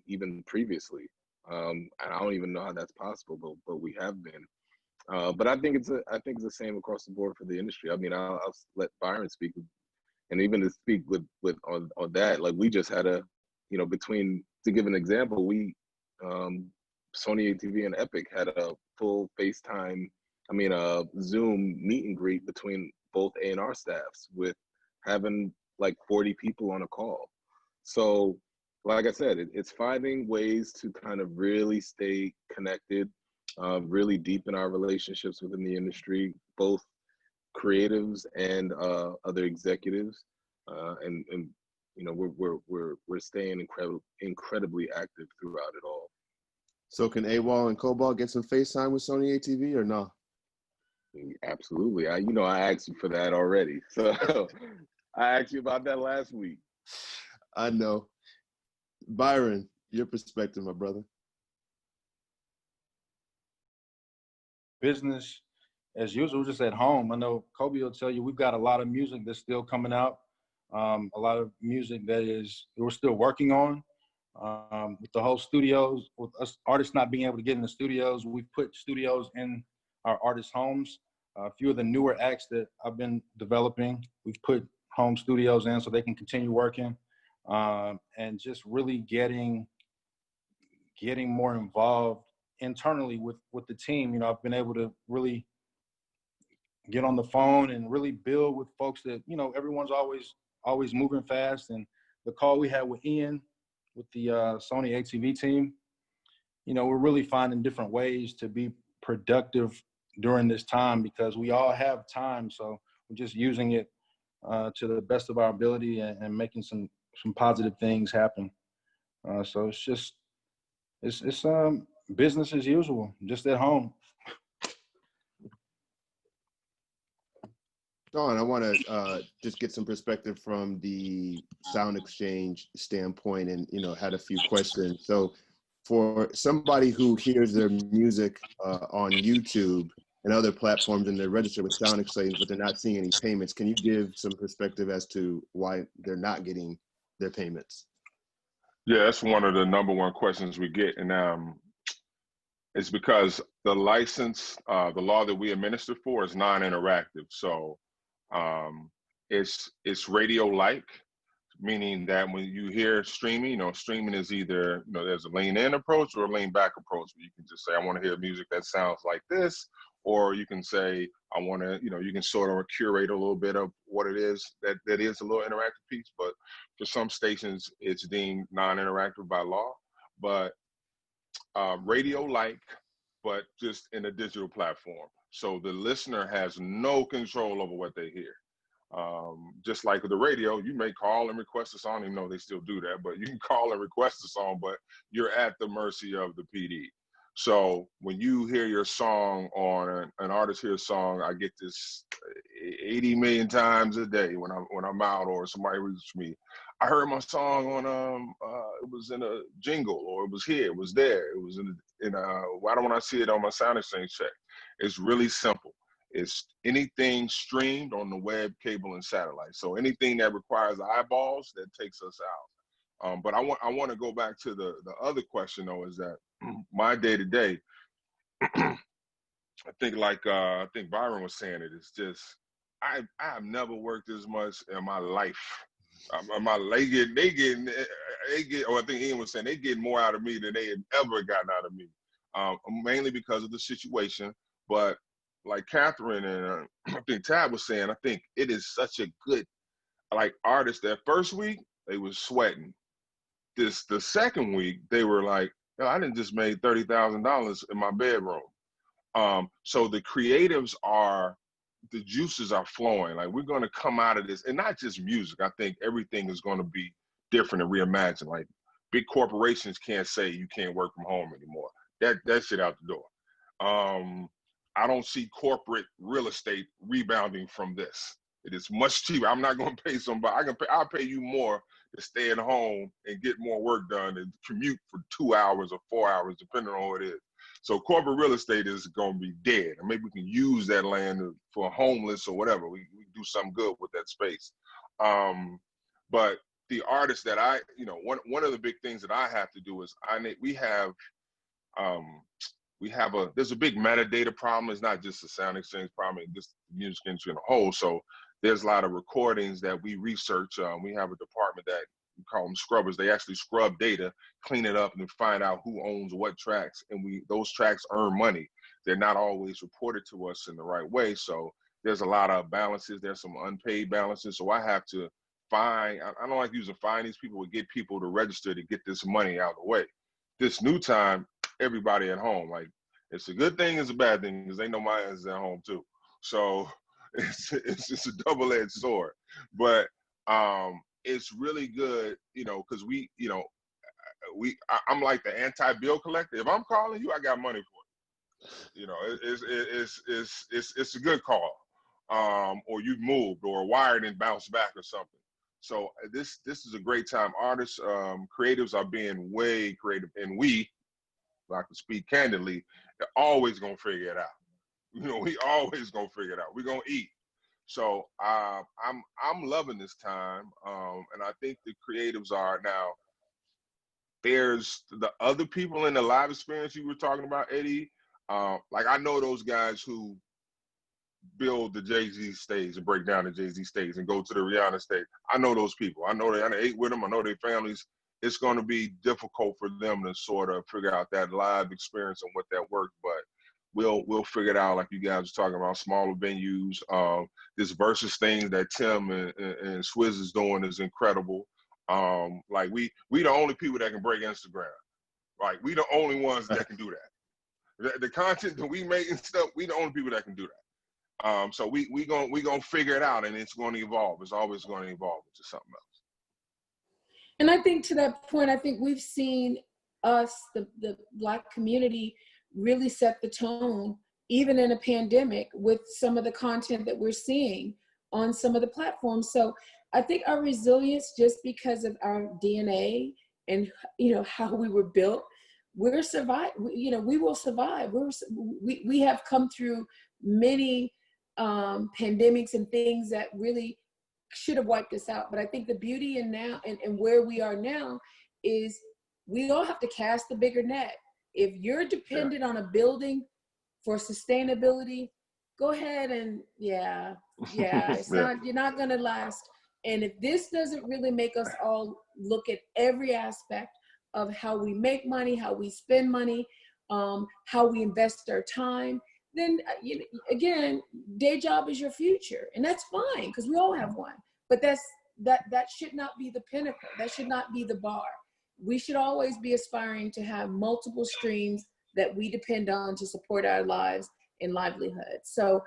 even previously. And I don't even know how that's possible, but we have been. But I think it's the same across the board for the industry. I mean, I'll let Byron speak, and even to speak on that, like, we just had to give an example, we Sony ATV and Epic had a full Zoom meet and greet between both A&R staffs, with having like 40 people on a call. So like I said, it's finding ways to kind of really stay connected, really deepen our relationships within the industry, both creatives and other executives, and you know, we're staying incredibly active throughout it all. So can AWOL and Cobalt get some FaceTime with Sony ATV or no? Absolutely. I asked you for that already. So I asked you about that last week. I know. Byron, your perspective, my brother. Business as usual, just at home. I know Kobie will tell you we've got a lot of music that's still coming out. A lot of music that we're still working on. With the whole studios, with us artists not being able to get in the studios, we've put studios in our artists' homes. A few of the newer acts that I've been developing, we've put home studios in so they can continue working, and just really getting more involved internally with the team. You know, I've been able to really get on the phone and really build with folks that, you know, everyone's always moving fast. And the call we had with Ian, with the Sony ATV team, you know, we're really finding different ways to be productive during this time, because we all have time. So we're just using it to the best of our ability and making some positive things happen. So it's just, it's business as usual, just at home. Sean, I want to just get some perspective from the SoundExchange standpoint, and, you know, had a few questions. So for somebody who hears their music on YouTube and other platforms and they're registered with SoundExchange, but they're not seeing any payments, can you give some perspective as to why they're not getting their payments? Yeah, that's one of the #1 questions we get, and it's because the license, the law that we administer for is non-interactive. So it's radio-like, meaning that when you hear streaming, you know, streaming is either, you know, there's a lean-in approach or a lean-back approach. You can just say, I want to hear music that sounds like this, or you can say, I want to, you know, you can sort of curate a little bit of what it is that is a little interactive piece. But for some stations, it's deemed non-interactive by law. But radio-like, but just in a digital platform. So the listener has no control over what they hear. Just like with the radio, you may call and request a song. I don't even know they still do that, but you can call and request a song, but you're at the mercy of the PD. So when you hear your song on an artist hears a song, I get this 80 million times a day when I'm out, or somebody reaches me. I heard my song on it was in a jingle, or it was here, it was there, it was why don't I see it on my SoundExchange check? It's really simple. It's anything streamed on the web, cable, and satellite. So anything that requires eyeballs, that takes us out. But I want to go back to the other question, though, is that my day-to-day, I think Byron was saying it, it's just, I have never worked as much in my life. They get, or I think Ian was saying, they get more out of me than they had ever gotten out of me, mainly because of the situation. But like Catherine and I think Tab was saying, I think it is such a good, like, artist. That first week, they was sweating. The second week, they were like, I didn't just made $30,000 in my bedroom. So the creatives the juices are flowing. Like, we're going to come out of this, and not just music. I think everything is going to be different and reimagined. Like, big corporations can't say you can't work from home anymore. That shit out the door. I don't see corporate real estate rebounding from this. It is much cheaper. I'm not going to pay somebody. I'll pay you more to stay at home and get more work done and commute for 2 hours or 4 hours, depending on what it is. So corporate real estate is going to be dead. And maybe we can use that land for homeless or whatever. We do something good with that space. But the artists that one of the big things that I have to do is there's a big metadata problem. It's not just a SoundExchange problem, it's just the music industry in a whole. So there's a lot of recordings that we research. We have a department that we call them scrubbers. They actually scrub data, clean it up, and find out who owns what tracks. And those tracks earn money. They're not always reported to us in the right way. So there's a lot of balances. There's some unpaid balances. So I have to I don't like using find these people, get people to register to get this money out of the way. This new time, everybody at home. Like, it's a good thing, it's a bad thing, because they know my ass is at home too. So it's just a double-edged sword. But it's really good, because I'm like the anti-bill collector. If I'm calling you, I got money for you. It's a good call. Or you've moved, or wired and bounced back or something. So this is a great time. Artists, creatives are being way creative, and if I can speak candidly, they're always gonna figure it out. We always gonna figure it out. We're gonna eat. So I'm loving this time, and I think the creatives are now. There's the other people in the live experience you were talking about, Eddie. Like, I know those guys who build the Jay-Z stage and break down the Jay-Z stage and go to the Rihanna stage. I know those people. I ate with them. I know their families. it's going to be difficult for them to sort of figure out that live experience and what that works. But we'll figure it out, like you guys are talking about, smaller venues. This versus thing that Tim and Swizz is doing is incredible. Like we the only people that can break Instagram. Like we the only ones that can do that. The content that we make and stuff, we the only people that can do that. So we gonna figure it out, and it's going to evolve. It's always going to evolve into something else. And I think to that point, I think we've seen us, the Black community, really set the tone, even in a pandemic, with some of the content that we're seeing on some of the platforms. So I think our resilience, just because of our DNA and how we were built, we're survive. We will survive. We have come through many pandemics and things that really should have wiped us out. But I think the beauty in now and where we are now is we all have to cast the bigger net. If you're dependent on a building for sustainability, go ahead and it's not, you're not gonna last. And if this doesn't really make us all look at every aspect of how we make money, how we spend money, how we invest our time, then again, day job is your future, and that's fine because we all have one. But that should not be the pinnacle. That should not be the bar. We should always be aspiring to have multiple streams that we depend on to support our lives and livelihood. So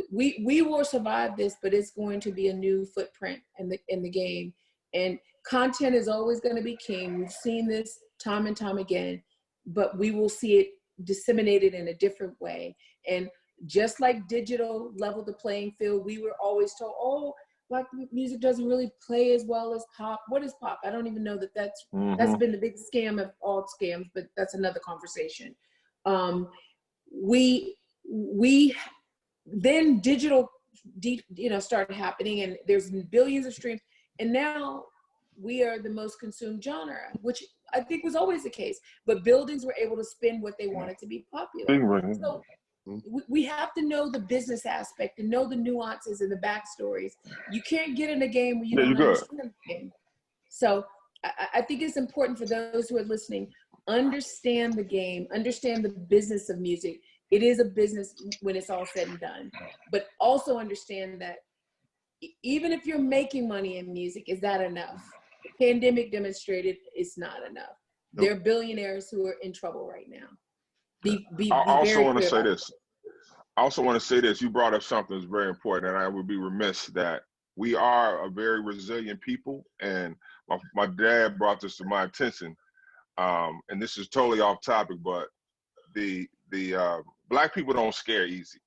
we will survive this, but it's going to be a new footprint in the game. And content is always going to be king. We've seen this time and time again, but we will see it disseminated in a different way. And just like digital leveled the playing field, we were always told, oh, Black music doesn't really play as well as pop. What is pop? I don't even know that's been the big scam of all scams, but that's another conversation. Then digital, started happening, and there's billions of streams, and now we are the most consumed genre, which I think was always the case. But buildings were able to spin what they wanted to be popular. So we have to know the business aspect and know the nuances and the backstories. You can't get in a game where you don't understand the game. So I think it's important for those who are listening, understand the game, understand the business of music. It is a business when it's all said and done, but also understand that even if you're making money in music, is that enough? The pandemic demonstrated it's not enough. Nope. There are billionaires who are in trouble right now. I also want to say this. I also want to say this. You brought up something that's very important, and I would be remiss that we are a very resilient people. And my dad brought this to my attention. And this is totally off topic, but the Black people don't scare easy.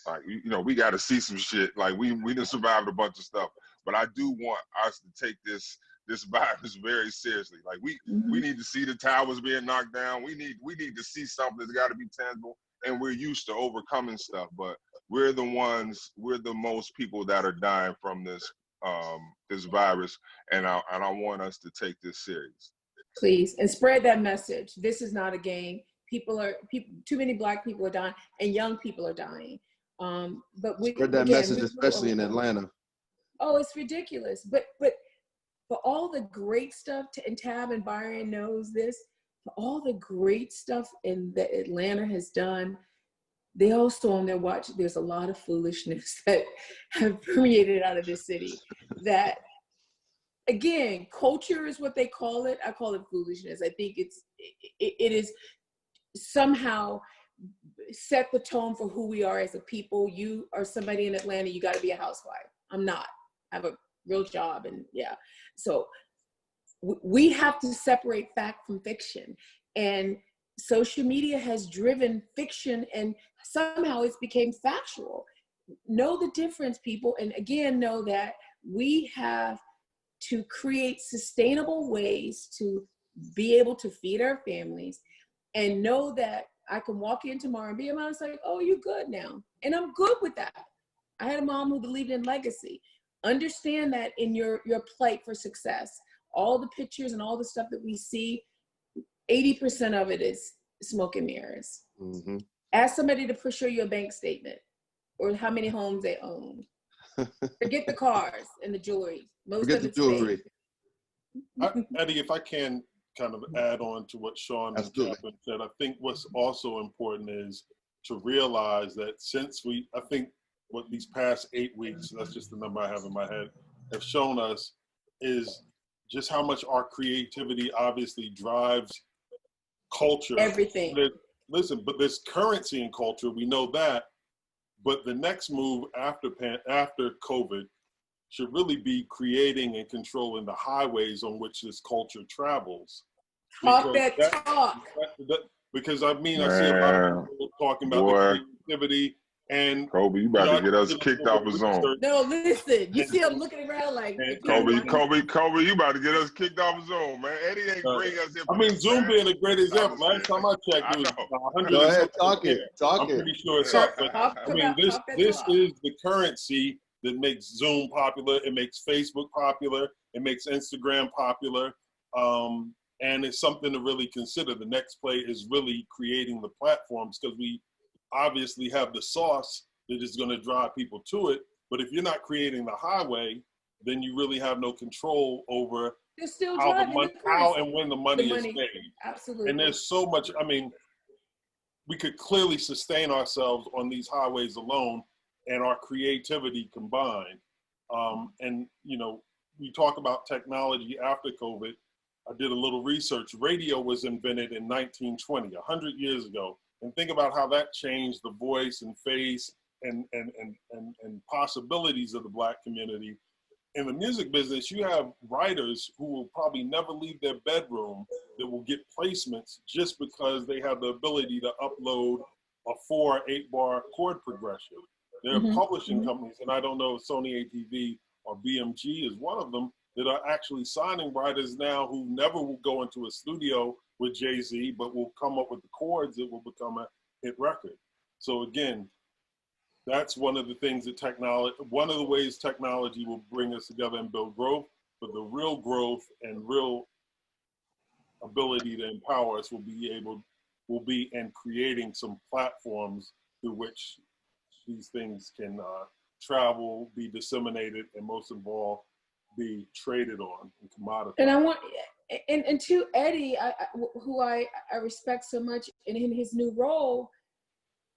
Like we got to see some shit. Like we done survived a bunch of stuff, but I do want us to take this virus very seriously. Like we need to see the towers being knocked down. We need to see something that's got to be tangible. And we're used to overcoming stuff, but we're the most people that are dying from this virus, and I want us to take this serious. Please, and spread that message. This is not a game. Too many Black people are dying, and young people are dying. But we spread that message, especially in Atlanta. Oh, it's ridiculous. But for all the great stuff, and Tab and Byron knows this, for all the great stuff that Atlanta has done, they also on their watch, there's a lot of foolishness that have permeated out of this city that, again, culture is what they call it. I call it foolishness. I think it is somehow set the tone for who we are as a people. You are somebody in Atlanta, you got to be a housewife. I'm not. I have a real job, and so we have to separate fact from fiction, and social media has driven fiction, and somehow it's became factual. Know the difference, people, and again, know that we have to create sustainable ways to be able to feed our families, and know that I can walk in tomorrow and be a mom. It's like, oh, you're good now, and I'm good with that. I had a mom who believed in legacy. Understand that in your plight for success. All the pictures and all the stuff that we see, 80% of it is smoke and mirrors. Ask somebody to show you a bank statement or how many homes they own. Forget the cars and the jewelry. Forget the jewelry. Eddie, if I can kind of add on to what Sean and Absolutely. Catherine said, I think what's also important is to realize that since I think what these past 8 weeks, that's just the number I have in my head, have shown us is just how much our creativity obviously drives culture. Everything. Listen, but there's currency in culture, we know that, but the next move after COVID should really be creating and controlling the highways on which this culture travels. Talk that talk. Because I mean, I see a lot of people talking about the creativity and Kobie, you about to get us kicked off the zone. No, listen, you see I'm looking around like Kobie, you about to get us kicked off the zone, man. Eddie ain't bring us here. I mean, Zoom being a great example. Last time I checked, it was 100. Go ahead, talk it. I'm pretty sure it's up. But I mean, this is the currency that makes Zoom popular. It makes Facebook popular. It makes Instagram popular. And it's something to really consider. The next play is really creating the platforms, because we obviously have the sauce that is going to drive people to it. But if you're not creating the highway, then you really have no control over how and when the money is made. Absolutely. And there's so much, I mean, we could clearly sustain ourselves on these highways alone and our creativity combined. And, you know, we talk about technology after COVID. I did a little research. Radio was invented in 1920, 100 years ago. And think about how that changed the voice and face and possibilities of the Black community. In the music business, you have writers who will probably never leave their bedroom that will get placements just because they have the ability to upload a 4 or 8 bar chord progression. There are publishing companies, and I don't know if Sony ATV or BMG is one of them, that are actually signing writers now who never will go into a studio with Jay-Z, but will come up with the chords that will become a hit record. So again, that's one of the things that one of the ways technology will bring us together and build growth, but the real growth and real ability to empower us will be in creating some platforms through which these things can travel, be disseminated, and most of all, be traded on and commoditized. And I want, and to Eddie, who I respect so much in his new role,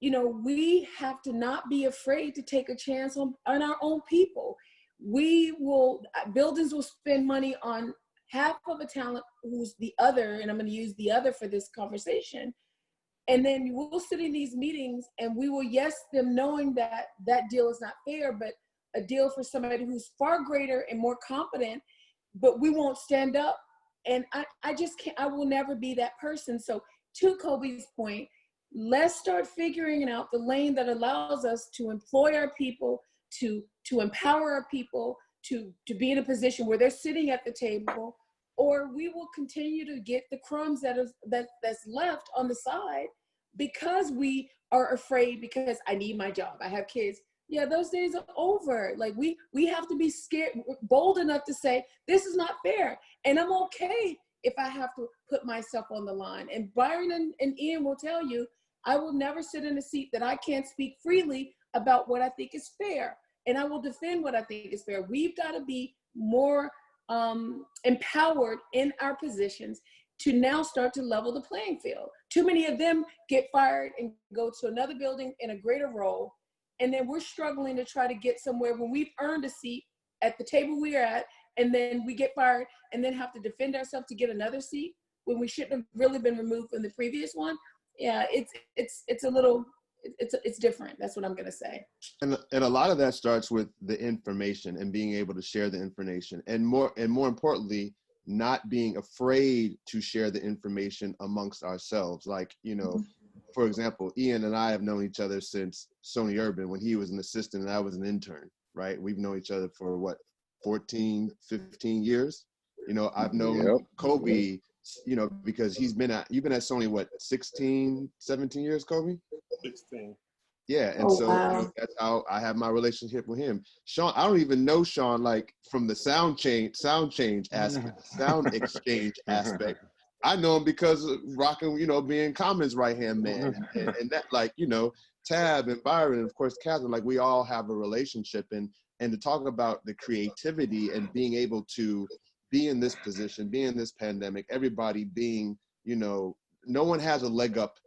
you know, we have to not be afraid to take a chance on our own people. Buildings will spend money on half of a talent who's the other, and I'm going to use the other for this conversation. And then we'll sit in these meetings and we will yes them knowing that that deal is not fair, but a deal for somebody who's far greater and more competent, but we won't stand up. And I just can't, I will never be that person. So to Kobie's point, let's start figuring out the lane that allows us to employ our people, to empower our people, to be in a position where they're sitting at the table, or we will continue to get the crumbs that's left on the side because we are afraid, because I need my job, I have kids. Yeah, those days are over. Like we have to be scared, bold enough to say, this is not fair. And I'm okay if I have to put myself on the line. And Byron and Ian will tell you, I will never sit in a seat that I can't speak freely about what I think is fair. And I will defend what I think is fair. We've got to be more empowered in our positions to now start to level the playing field. Too many of them get fired and go to another building in a greater role. And then we're struggling to try to get somewhere when we've earned a seat at the table we're at, and then we get fired and then have to defend ourselves to get another seat when we shouldn't have really been removed from the previous one. Yeah, it's a little, it's different. That's what I'm gonna say. And a lot of that starts with the information and being able to share the information, and more importantly, not being afraid to share the information amongst ourselves. Like, you know, for example, Ian and I have known each other since Sony Urban, when he was an assistant and I was an intern, right? We've known each other for what, 14, 15 years? You know, I've known Kobie, you know, because you've been at Sony, what, 16, 17 years, Kobie? 16. Yeah, and you know, that's how I have my relationship with him. Sean, I don't even know Sean like from the SoundExchange aspect. I know him because of rocking, you know, being Common's right-hand man. and that, like, you know, Tab and Byron, and of course, Catherine, like, we all have a relationship. And to talk about the creativity and being able to be in this position, be in this pandemic, everybody being, you know, no one has a leg up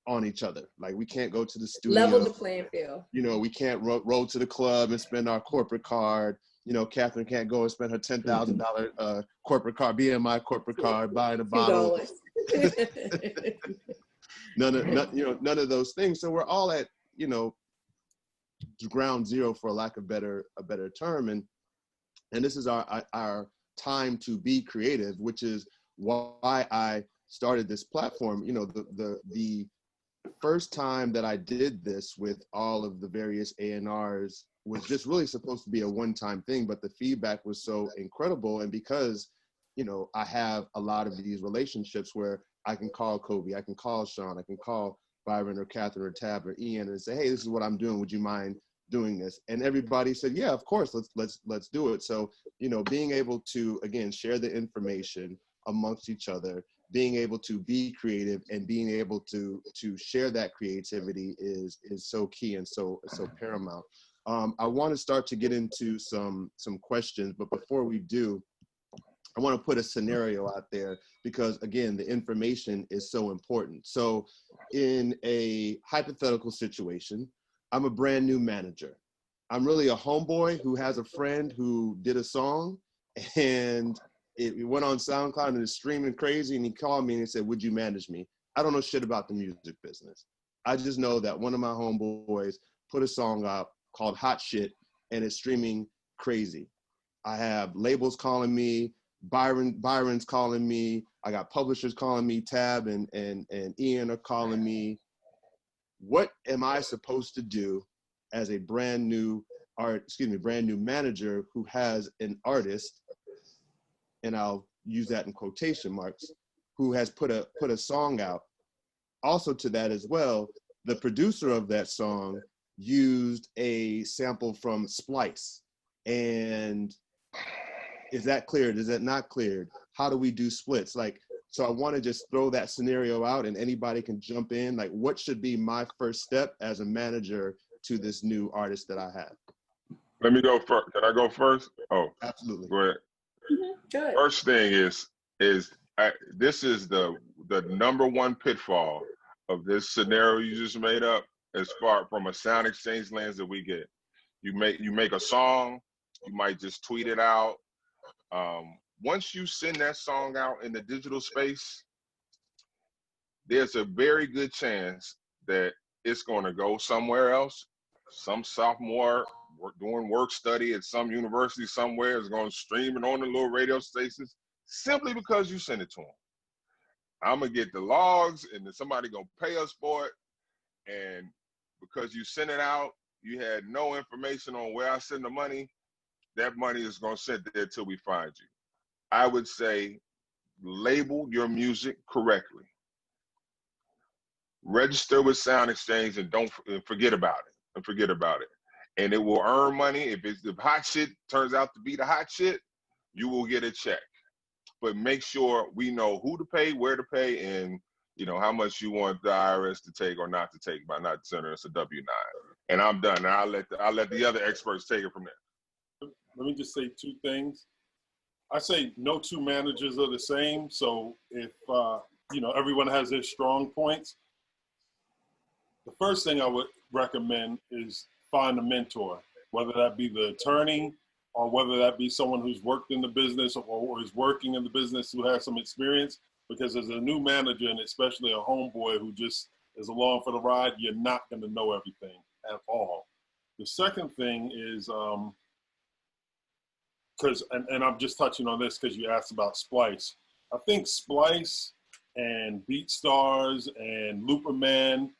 on each other. Like, we can't go to the studio. Level the playing field. You know, we can't roll to the club and spend our corporate card. You know, Catherine can't go and spend her $10,000 corporate card, BMI corporate card, buying a bottle. none of those things. So we're all at, you know, ground zero, for lack of a better term. And this is our time to be creative, which is why I started this platform. You know, the first time that I did this with all of the various A&Rs was just really supposed to be a one-time thing, but the feedback was so incredible. And because, you know, I have a lot of these relationships where I can call Kobie, I can call Sean, I can call Byron or Catherine or Tab or Ian and say, hey, this is what I'm doing. Would you mind doing this? And everybody said, yeah, of course, let's do it. So, you know, being able to, again, share the information amongst each other, being able to be creative and being able to share that creativity is so key and so paramount. I want to start to get into some questions, but before we do, I want to put a scenario out there because, again, the information is so important. So in a hypothetical situation, I'm a brand new manager. I'm really a homeboy who has a friend who did a song and it went on SoundCloud and it's streaming crazy, and he called me and he said, would you manage me? I don't know shit about the music business. I just know that one of my homeboys put a song out called Hot Shit and it's streaming crazy. I have labels calling me, Byron's calling me, I got publishers calling me, Tab and Ian are calling me. What am I supposed to do as a brand new manager who has an artist, and I'll use that in quotation marks, who has put a song out? Also to that as well, the producer of that song used a sample from Splice. And is that cleared? Is that not cleared? How do we do splits? Like, so I want to just throw that scenario out and anybody can jump in. Like, what should be my first step as a manager to this new artist that I have? Let me go first. Can I go first? Oh, absolutely. Go ahead. Good. First thing is this is the number one pitfall of this scenario you just made up, as far from a SoundExchange lens that we get. You make a song, you might just tweet it out. Once you send that song out in the digital space, there's a very good chance that it's going to go somewhere else. Some sophomore doing work study at some university somewhere is going to stream it on the little radio stations simply because you send it to them. I'm going to get the logs and then somebody going to pay us for it. And because you sent it out, you had no information on where I send the money, that money is going to sit there till we find you. I would say label your music correctly. Register with SoundExchange and don't forget about it. And it will earn money. If hot shit turns out to be the hot shit, you will get a check. But make sure we know who to pay, where to pay, and you know how much you want the IRS to take or not to take by not sending us a W-9. And I'm done. Now I'll let the other experts take it from there. Let me just say two things. I say no two managers are the same. So if you know, everyone has their strong points, the first thing I would recommend is find a mentor, whether that be the attorney or whether that be someone who's worked in the business or is working in the business who has some experience. Because as a new manager, and especially a homeboy who just is along for the ride, you're not going to know everything at all. The second thing is, and I'm just touching on this because you asked about Splice. I think Splice and BeatStars and Looperman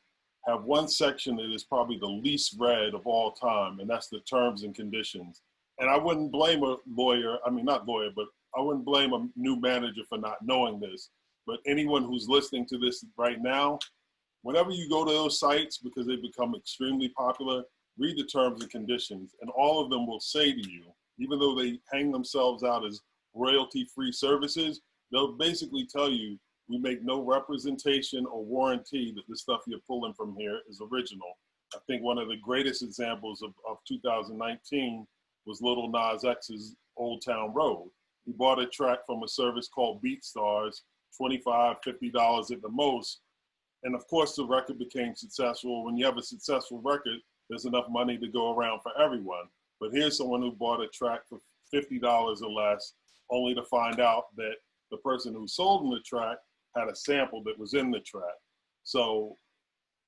have one section that is probably the least read of all time, and that's the terms and conditions. And I wouldn't blame a lawyer, I mean, not lawyer, but I wouldn't blame a new manager for not knowing this. But anyone who's listening to this right now, whenever you go to those sites, because they become extremely popular, read the terms and conditions, and all of them will say to you, even though they hang themselves out as royalty-free services, they'll basically tell you, we make no representation or warranty that the stuff you're pulling from here is original. I think one of the greatest examples of 2019 was Lil Nas X's Old Town Road. He bought a track from a service called BeatStars, $25, $50 at the most. And of course, the record became successful. When you have a successful record, there's enough money to go around for everyone. But here's someone who bought a track for $50 or less, only to find out that the person who sold him the track had a sample that was in the track. So,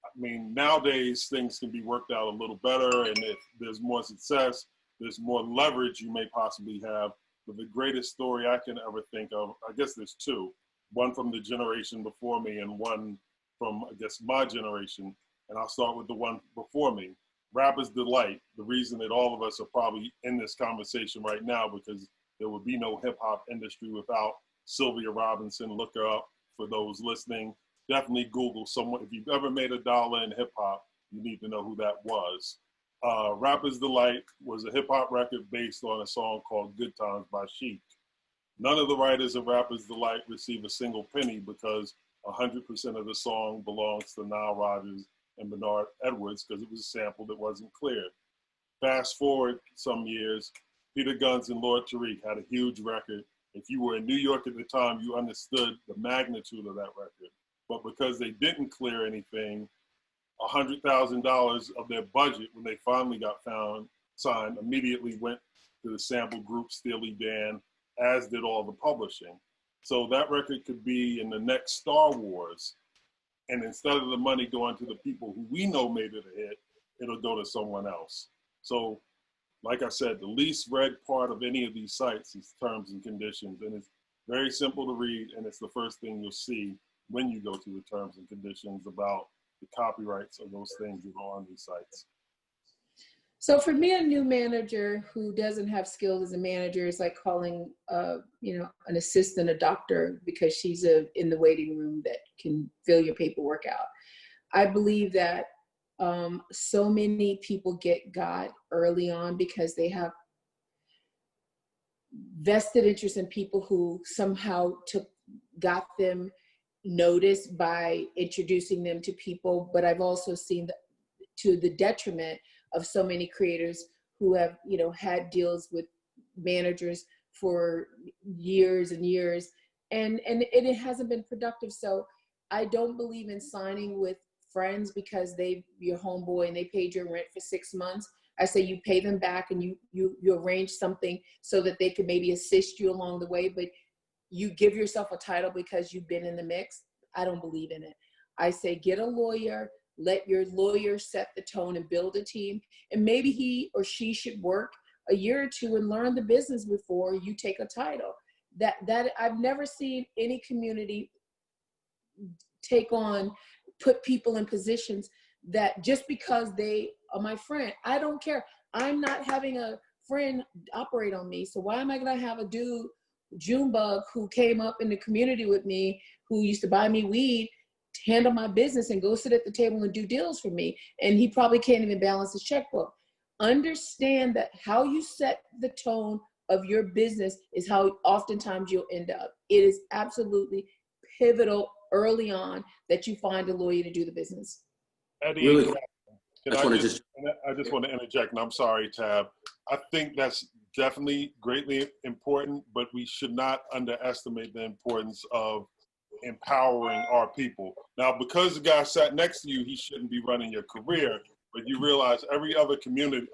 I mean, nowadays things can be worked out a little better, and if there's more success, there's more leverage you may possibly have. But the greatest story I can ever think of, I guess there's two, one from the generation before me and one from, I guess, my generation. And I'll start with the one before me. Rapper's Delight, the reason that all of us are probably in this conversation right now, because there would be no hip hop industry without Sylvia Robinson. Look her up for those listening. Definitely Google someone. If you've ever made $1 in hip hop, you need to know who that was. Rapper's Delight was a hip hop record based on a song called Good Times by Chic. None of the writers of Rapper's Delight receive a single penny because 100% of the song belongs to Nile Rodgers and Bernard Edwards because it was a sample that wasn't clear. Fast forward some years, Peter Guns and Lord Tariq had a huge record. If you were in New York at the time, you understood the magnitude of that record. But because they didn't clear anything, $100,000 of their budget, when they finally got signed, immediately went to the sample group Steely Dan, as did all the publishing. So that record could be in the next Star Wars. And instead of the money going to the people who we know made it a hit, it'll go to someone else. So, like I said, the least read part of any of these sites is terms and conditions. And it's very simple to read, and it's the first thing you'll see when you go to the terms and conditions about the copyrights of those things that are on these sites. So for me, a new manager who doesn't have skills as a manager is like calling, an assistant a doctor because she's in the waiting room that can fill your paperwork out. I believe that so many people got early on because they have vested interest in people who somehow got them noticed by introducing them to people. But I've also seen to the detriment of so many creators who have, had deals with managers for years and years, and it hasn't been productive. So I don't believe in signing with friends because your homeboy and they paid your rent for 6 months. I say you pay them back and you arrange something so that they can maybe assist you along the way, but you give yourself a title because you've been in the mix. I don't believe in it. I say get a lawyer, let your lawyer set the tone and build a team. And maybe he or she should work a year or two and learn the business before you take a title. That I've never seen any community put people in positions that just because they are my friend, I don't care. I'm not having a friend operate on me. So why am I gonna have a dude, Junebug, who came up in the community with me, who used to buy me weed, handle my business and go sit at the table and do deals for me, and he probably can't even balance his checkbook. Understand that how you set the tone of your business is how oftentimes you'll end up. It is absolutely pivotal early on that you find a lawyer to do the business. Eddie, Really? I just want to interject, and I'm sorry, Tab. I think that's definitely greatly important, but we should not underestimate the importance of empowering our people. Now, because the guy sat next to you, he shouldn't be running your career, but you realize every other community,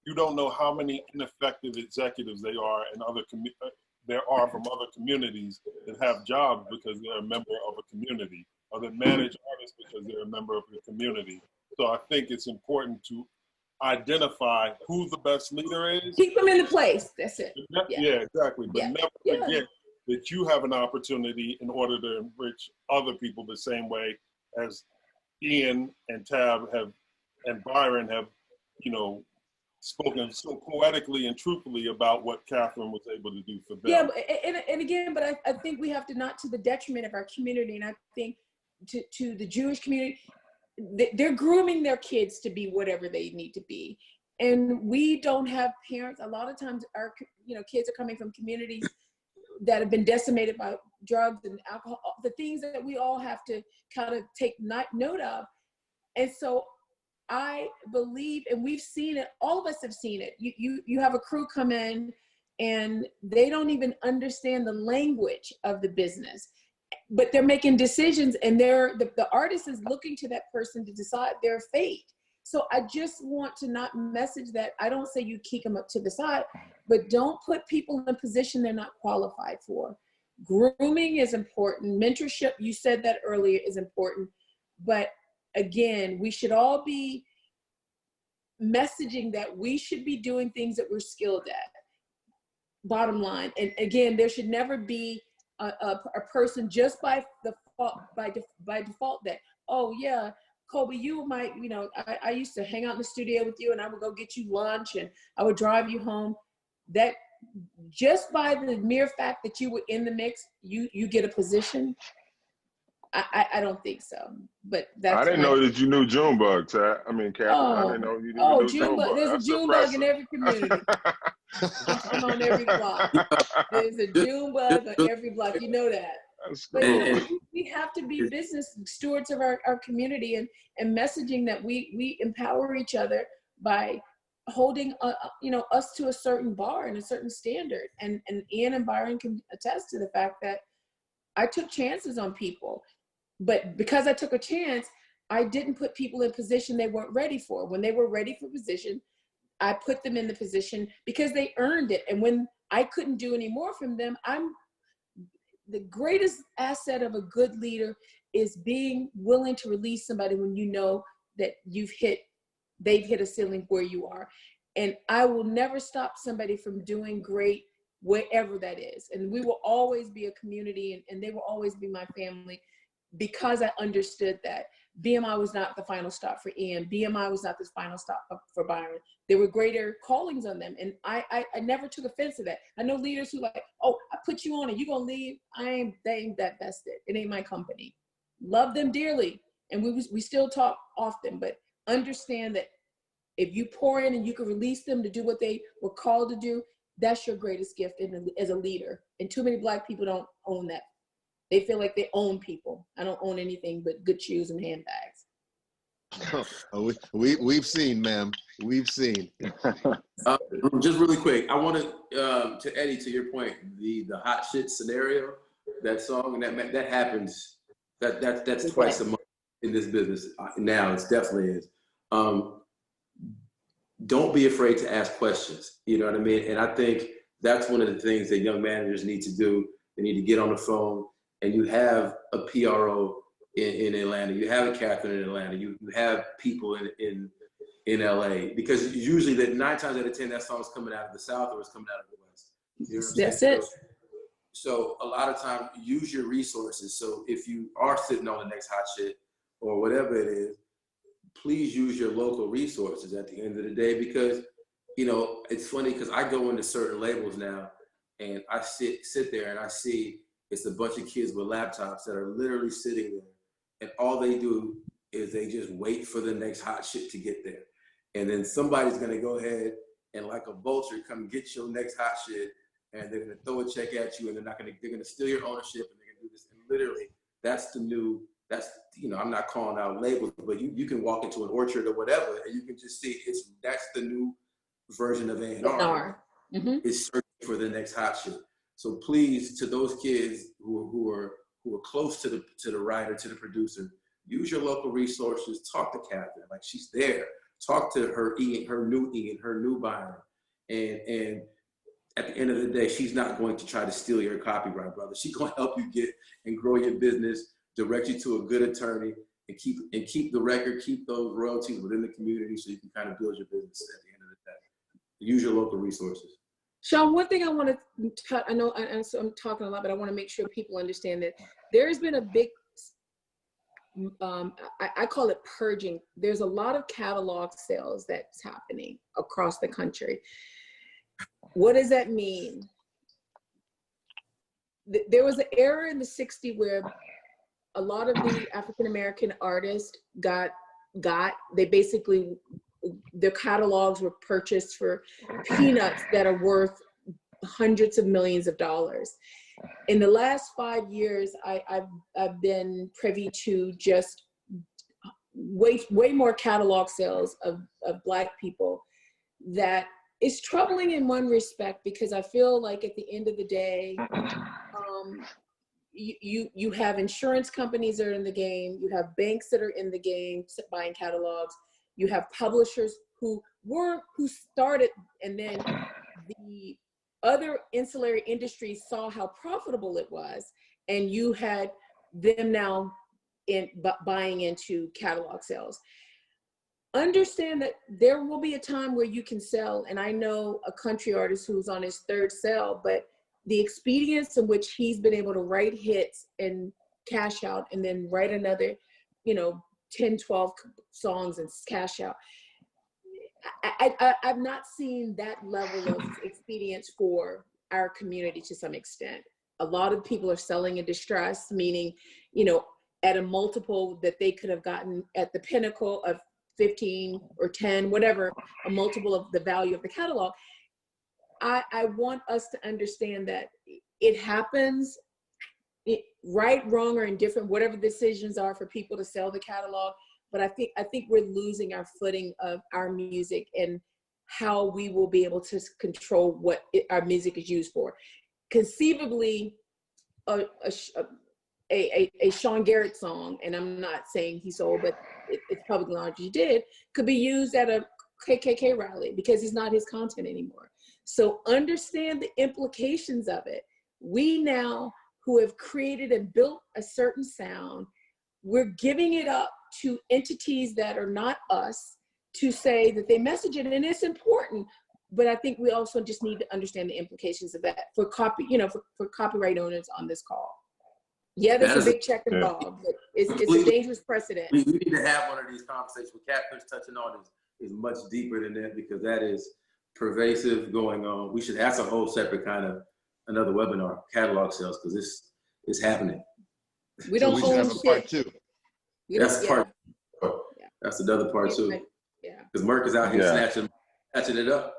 you don't know how many ineffective executives there are from other communities that have jobs because they're a member of a community, or that manage artists because they're a member of the community. So I think it's important to identify who the best leader is. Keep them in the place. That's it. Yeah, exactly. But never forget that you have an opportunity in order to enrich other people the same way as Ian and Tab and Byron have, spoken so poetically and truthfully about what Catherine was able to do for them. Yeah, and again, but I think we have to, not to the detriment of our community, and I think to the Jewish community, they're grooming their kids to be whatever they need to be. And we don't have parents. A lot of times our kids are coming from communities that have been decimated by drugs and alcohol, the things that we all have to kind of take note of. And so I believe, and we've seen it, all of us have seen it. You have a crew come in and they don't even understand the language of the business, but they're making decisions, and the artist is looking to that person to decide their fate. So I just want to not message that. I don't say you kick them up to the side, but don't put people in a position they're not qualified for. Grooming is important. Mentorship, you said that earlier, is important. But again, we should all be messaging that we should be doing things that we're skilled at. Bottom line. And again, there should never be a person just by default that, oh yeah, Kobie, you might, I used to hang out in the studio with you and I would go get you lunch and I would drive you home. That just by the mere fact that you were in the mix, you get a position. I don't think so, but that's. I didn't know that you knew Junebug, Tab. I mean, Catherine, I didn't know you knew Junebug. There's a Junebug in every community. I'm on every block. There's a Junebug on every block. You know that. But we have to be business stewards of our community and messaging that we empower each other by holding us to a certain bar and a certain standard. And Ian and Byron can attest to the fact that I took chances on people, but because I took a chance, I didn't put people in position they weren't ready for. When they were ready for position, I put them in the position because they earned it. And when I couldn't do any more from them, the greatest asset of a good leader is being willing to release somebody when you know that they've hit a ceiling where you are. And I will never stop somebody from doing great wherever that is. And we will always be a community, and they will always be my family, because I understood that BMI was not the final stop for Ian. BMI was not the final stop for Byron. There were greater callings on them. And I never took offense to that. I know leaders who like, oh, I put you on and you're going to leave. They ain't that vested. It ain't my company. Love them dearly. And we still talk often, but understand that if you pour in and you can release them to do what they were called to do, that's your greatest gift as a leader. And too many Black people don't own that. They feel like they own people. I don't own anything but good shoes and handbags. We've seen, ma'am. We've seen. Just really quick, I wanted to Eddie, to your point, the hot shit scenario, that song, and that happens. That's twice a month in this business now. It definitely is. Don't be afraid to ask questions. You know what I mean? And I think that's one of the things that young managers need to do. They need to get on the phone. And you have a PRO in Atlanta, you have a Catherine in Atlanta, you have people in LA, because usually that 9 times out of 10 that song's coming out of the South or it's coming out of the West. You know That's it. So a lot of times use your resources. So if you are sitting on the next hot shit or whatever it is, please use your local resources at the end of the day, because it's funny because I go into certain labels now and I sit there and I see it's a bunch of kids with laptops that are literally sitting there, and all they do is they just wait for the next hot shit to get there. And then somebody's gonna go ahead and, like a vulture, come get your next hot shit, and they're gonna throw a check at you, and they're gonna steal your ownership, and they're gonna do this. And literally, I'm not calling out labels, but you can walk into an orchard or whatever, and you can just see that's the new version of A&R. Mm-hmm. It's searching for the next hot shit. So please, to those kids who are close to the writer, to the producer, use your local resources. Talk to Catherine, like she's there. Talk to her Ian, her new Byron, and at the end of the day, she's not going to try to steal your copyright, brother. She's going to help you get and grow your business, direct you to a good attorney, and keep the record, keep those royalties within the community, so you can kind of build your business at the end of the day. Use your local resources. Sean, one thing I want to touch, I know I'm talking a lot, but I want to make sure people understand that there has been a big, I call it purging. There's a lot of catalog sales that's happening across the country. What does that mean? There was an era in the 60s where a lot of the African-American artists they basically, their catalogs were purchased for peanuts that are worth hundreds of millions of dollars. In the last 5 years, I've been privy to just way more catalog sales of Black people that It's troubling in one respect because I feel like at the end of the day, you have insurance companies that are in the game, you have banks that are in the game buying catalogs, you have publishers who started, and then the other ancillary industries saw how profitable it was, and you had them now buying into catalog sales. Understand that there will be a time where you can sell, and I know a country artist who's on his third sell, but the expedience in which he's been able to write hits and cash out and then write another, 10, 12 songs and cash out. I've not seen that level of expedience for our community to some extent. A lot of people are selling in distress, meaning, at a multiple that they could have gotten at the pinnacle of 15 or 10, whatever, a multiple of the value of the catalog. I want us to understand that it happens, right, wrong, or indifferent, whatever decisions are for people to sell the catalog. But I think we're losing our footing of our music and how we will be able to control what our music is used for. Conceivably, a Sean Garrett song, and I'm not saying he sold, but it's public knowledge he did, could be used at a KKK rally because it's not his content anymore. So understand the implications of it. We now, who have created and built a certain sound, we're giving it up to entities that are not us to say that they message it, and it's important. But I think we also just need to understand the implications of that for for copyright owners on this call. Yeah, there's a big check involved, but it's a dangerous precedent. We need to have one of these conversations. What Catherine's touching on is much deeper than that, because that is pervasive going on. We should ask a whole separate kind of another webinar, catalog sales, because it's happening. We don't should have a part two. That's part. Yeah. That's another part too. Yeah. Because Merck is out here snatching it up.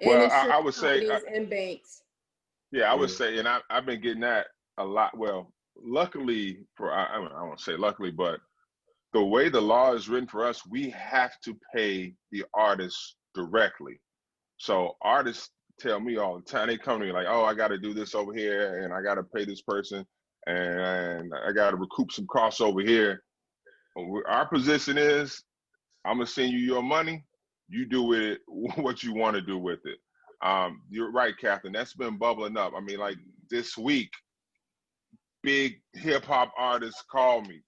Well, I would say, and banks. Yeah, I would say, and I've been getting that a lot. Well, luckily I won't say luckily, but the way the law is written for us, we have to pay the artists directly. So artists tell me all the time, they come to me like, oh, I got to do this over here, and I got to pay this person, and I got to recoup some costs over here. Our position is, I'm going to send you your money. You do with it what you want to do with it. You're right, Catherine. That's been bubbling up. I mean, like this week, big hip hop artists called me.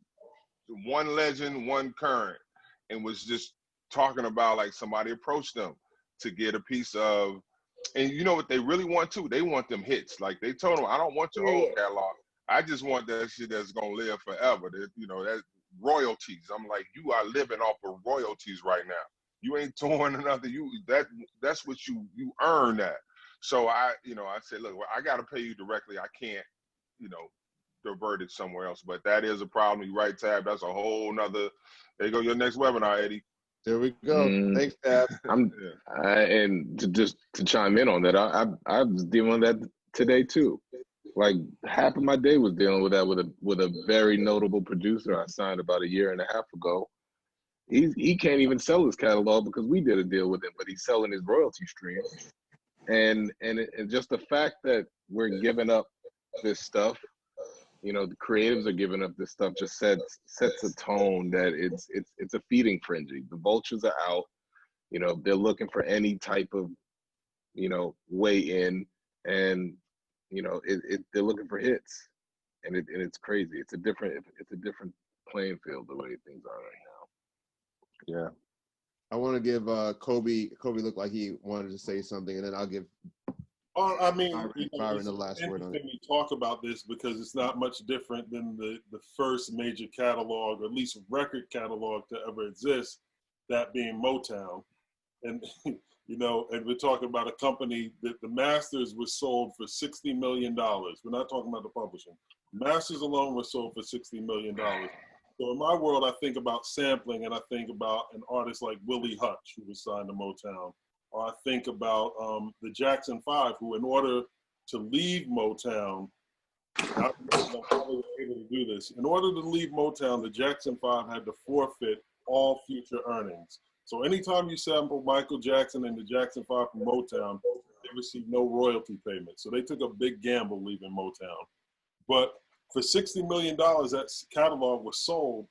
One legend, one current, and was just talking about like somebody approached them to get a piece of, and you know what they really want too? They want them hits. Like they told them, I don't want your whole catalog. I just want that shit that's gonna live forever. That, that royalties. I'm like, you are living off of royalties right now. You ain't touring nothing. That's what you earn that. So I said, look, well, I got to pay you directly. I can't, divert it somewhere else. But that is a problem. You right, Tab. That's a whole nother. There you go. Your next webinar, Eddie. There we go. Thanks, Tab. And to chime in on that, I was dealing with that today too. Like half of my day was dealing with that with a very notable producer I signed about a year and a half ago. He can't even sell his catalog because we did a deal with him, but he's selling his royalty stream. And just the fact that we're giving up this stuff, the creatives are giving up this stuff, just sets a tone that it's a feeding frenzy. The vultures are out. They're looking for any type of way in, and they're looking for hits, and it's crazy. It's a different playing field the way things are right now. Yeah. I want to give Kobie looked like he wanted to say something, and then I'll give Byron the last word on it. We talk about this because it's not much different than the first major catalog, or at least record catalog to ever exist, that being Motown. And and we're talking about a company that the masters was sold for $60 million. We're not talking about the publishing. Masters alone was sold for $60 million. So in my world, I think about sampling, and I think about an artist like Willie Hutch, who was signed to Motown. Or I think about the Jackson 5, who, in order to leave Motown, I don't know how they were able to do this. In order to leave Motown, the Jackson 5 had to forfeit all future earnings. So anytime you sample Michael Jackson and the Jackson 5 from Motown, they receive no royalty payment. So they took a big gamble leaving Motown. But for $60 million, that catalog was sold.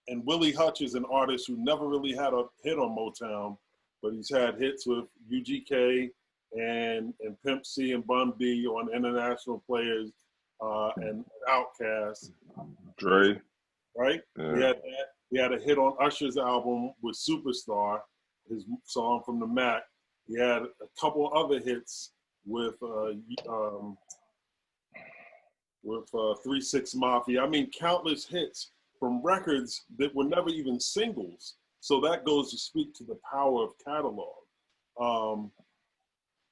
And Willie Hutch is an artist who never really had a hit on Motown, but he's had hits with UGK and Pimp C and Bun B on International Players and Outkast. Dre. Right? Yeah. He had that. He had a hit on Usher's album with Superstar, his song from the Mac. He had a couple other hits with 3 6 Mafia. I mean, countless hits from records that were never even singles. So that goes to speak to the power of catalog.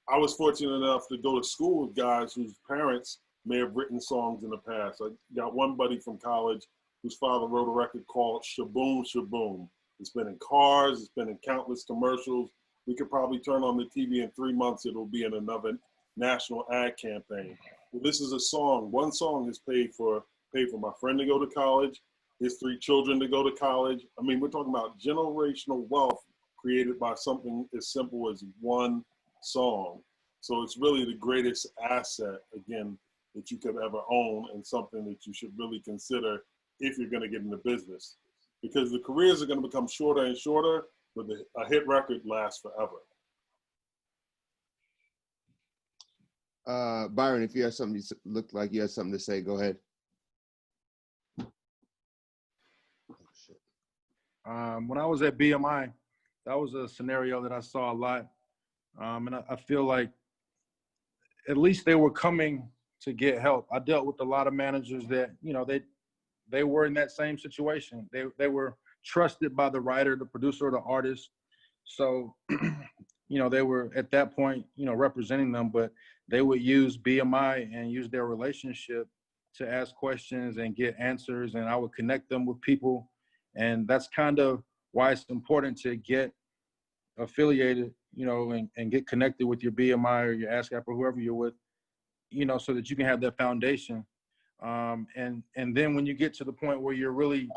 I was fortunate enough to go to school with guys whose parents may have written songs in the past. I got one buddy from college whose father wrote a record called Shaboom Shaboom. It's been in cars, it's been in countless commercials. We could probably turn on the TV in 3 months, it'll be in another national ad campaign. Well, this is a song. One song has paid for my friend to go to college, his 3 children to go to college. I mean, we're talking about generational wealth created by something as simple as one song. So it's really the greatest asset, again, that you could ever own, and something that you should really consider if you're going to get into business. Because the careers are going to become shorter and shorter, but a hit record lasts forever. Byron, if you have something, you look like you had something to say, go ahead. When I was at BMI, that was a scenario that I saw a lot. And I feel like at least they were coming to get help. I dealt with a lot of managers that, you know, they were in that same situation. They were trusted by the writer, the producer, or the artist. So, you know, they were at that point, you know, representing them, but they would use BMI and use their relationship to ask questions and get answers. And I would connect them with people. And that's kind of why it's important to get affiliated, you know, and get connected with your BMI or your ASCAP or whoever you're with, you know, so that you can have that foundation. And then when you get to the point where you're really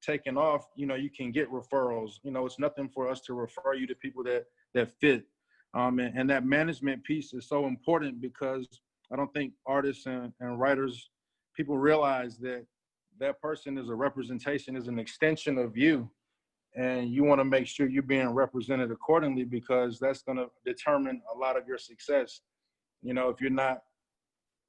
taking off, you know, you can get referrals. You know, it's nothing for us to refer you to people that fit. And that management piece is so important, because I don't think artists and writers, people realize that that person is a representation, is an extension of you. And you want to make sure you're being represented accordingly, because that's going to determine a lot of your success. You know, if you're not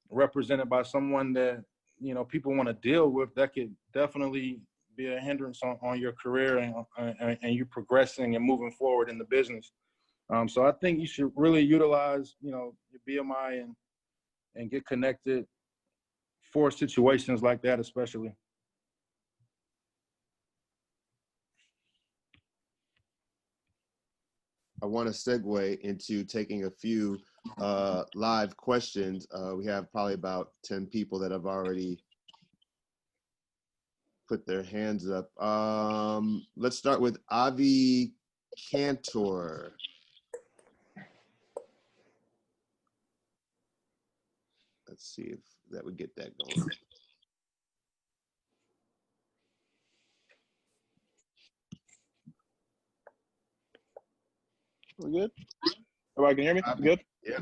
represented by someone that, you know, people want to deal with, that could definitely be a hindrance on your career and you progressing and moving forward in the business. So I think you should really utilize, you know, your BMI and get connected for situations like that, especially. I want to segue into taking a few live questions. We have probably about 10 people that have already put their hands up. Let's start with Avi Cantor. Let's see if that would get that going. We good? Everybody can hear me? Good? Yeah.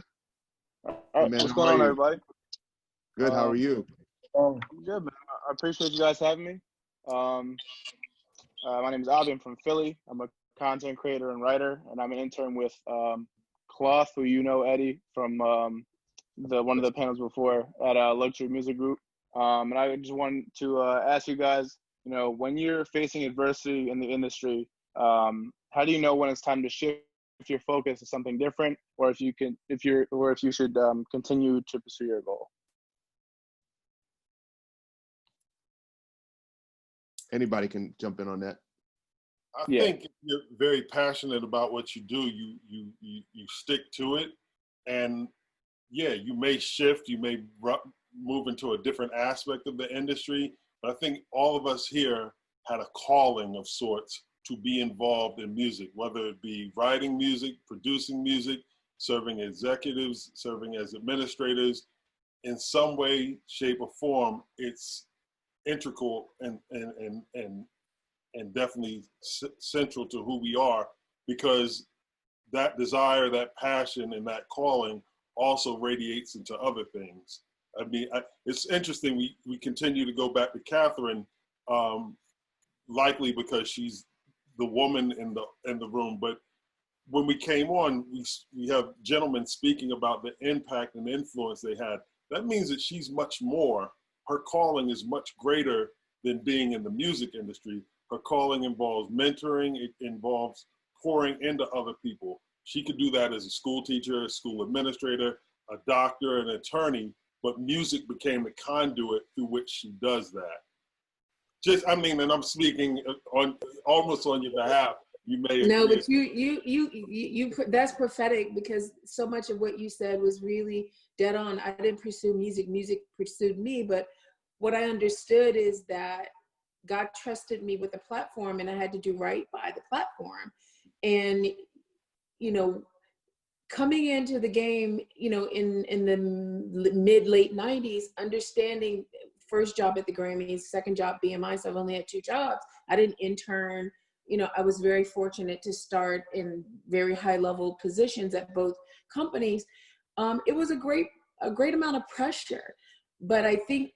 All right, Man, what's going on, everybody? Good, how are you? Good, man. I appreciate you guys having me. My name is Avi. I'm from Philly. I'm a content creator and writer, and I'm an intern with Cloth, who you know, Eddie, from one of the panels before at Luxury Music Group. And I just wanted to ask you guys, you know, when you're facing adversity in the industry, how do you know when it's time to shift your focus to something different, or if you should continue to pursue your goal? Anybody can jump in on that. I think if you're very passionate about what you do, you stick to it. And yeah, you may shift, you may move into a different aspect of the industry, but I think all of us here had a calling of sorts to be involved in music, whether it be writing music, producing music, serving executives, serving as administrators. In some way, shape, or form, it's integral and and definitely central to who we are, because that desire, that passion, and that calling also radiates into other things. I mean, it's interesting. We continue to go back to Catherine, likely because she's the woman in the room. But when we came on, we have gentlemen speaking about the impact and influence they had. That means that she's much more. Her calling is much greater than being in the music industry. Her calling involves mentoring. It involves pouring into other people. She could do that as a school teacher, a school administrator, a doctor, an attorney, but music became the conduit through which she does that. Just, I mean, and I'm speaking on almost on your behalf. You may agree. No, but you that's prophetic, because so much of what you said was really dead on. I didn't pursue music, music pursued me, but what I understood is that God trusted me with the platform, and I had to do right by the platform. And, you know, coming into the game, you know, in the mid-late 90s, understanding first job at the Grammys, second job BMI, so I've only had 2 jobs. I didn't intern. You know, I was very fortunate to start in very high-level positions at both companies. It was a great amount of pressure, but I think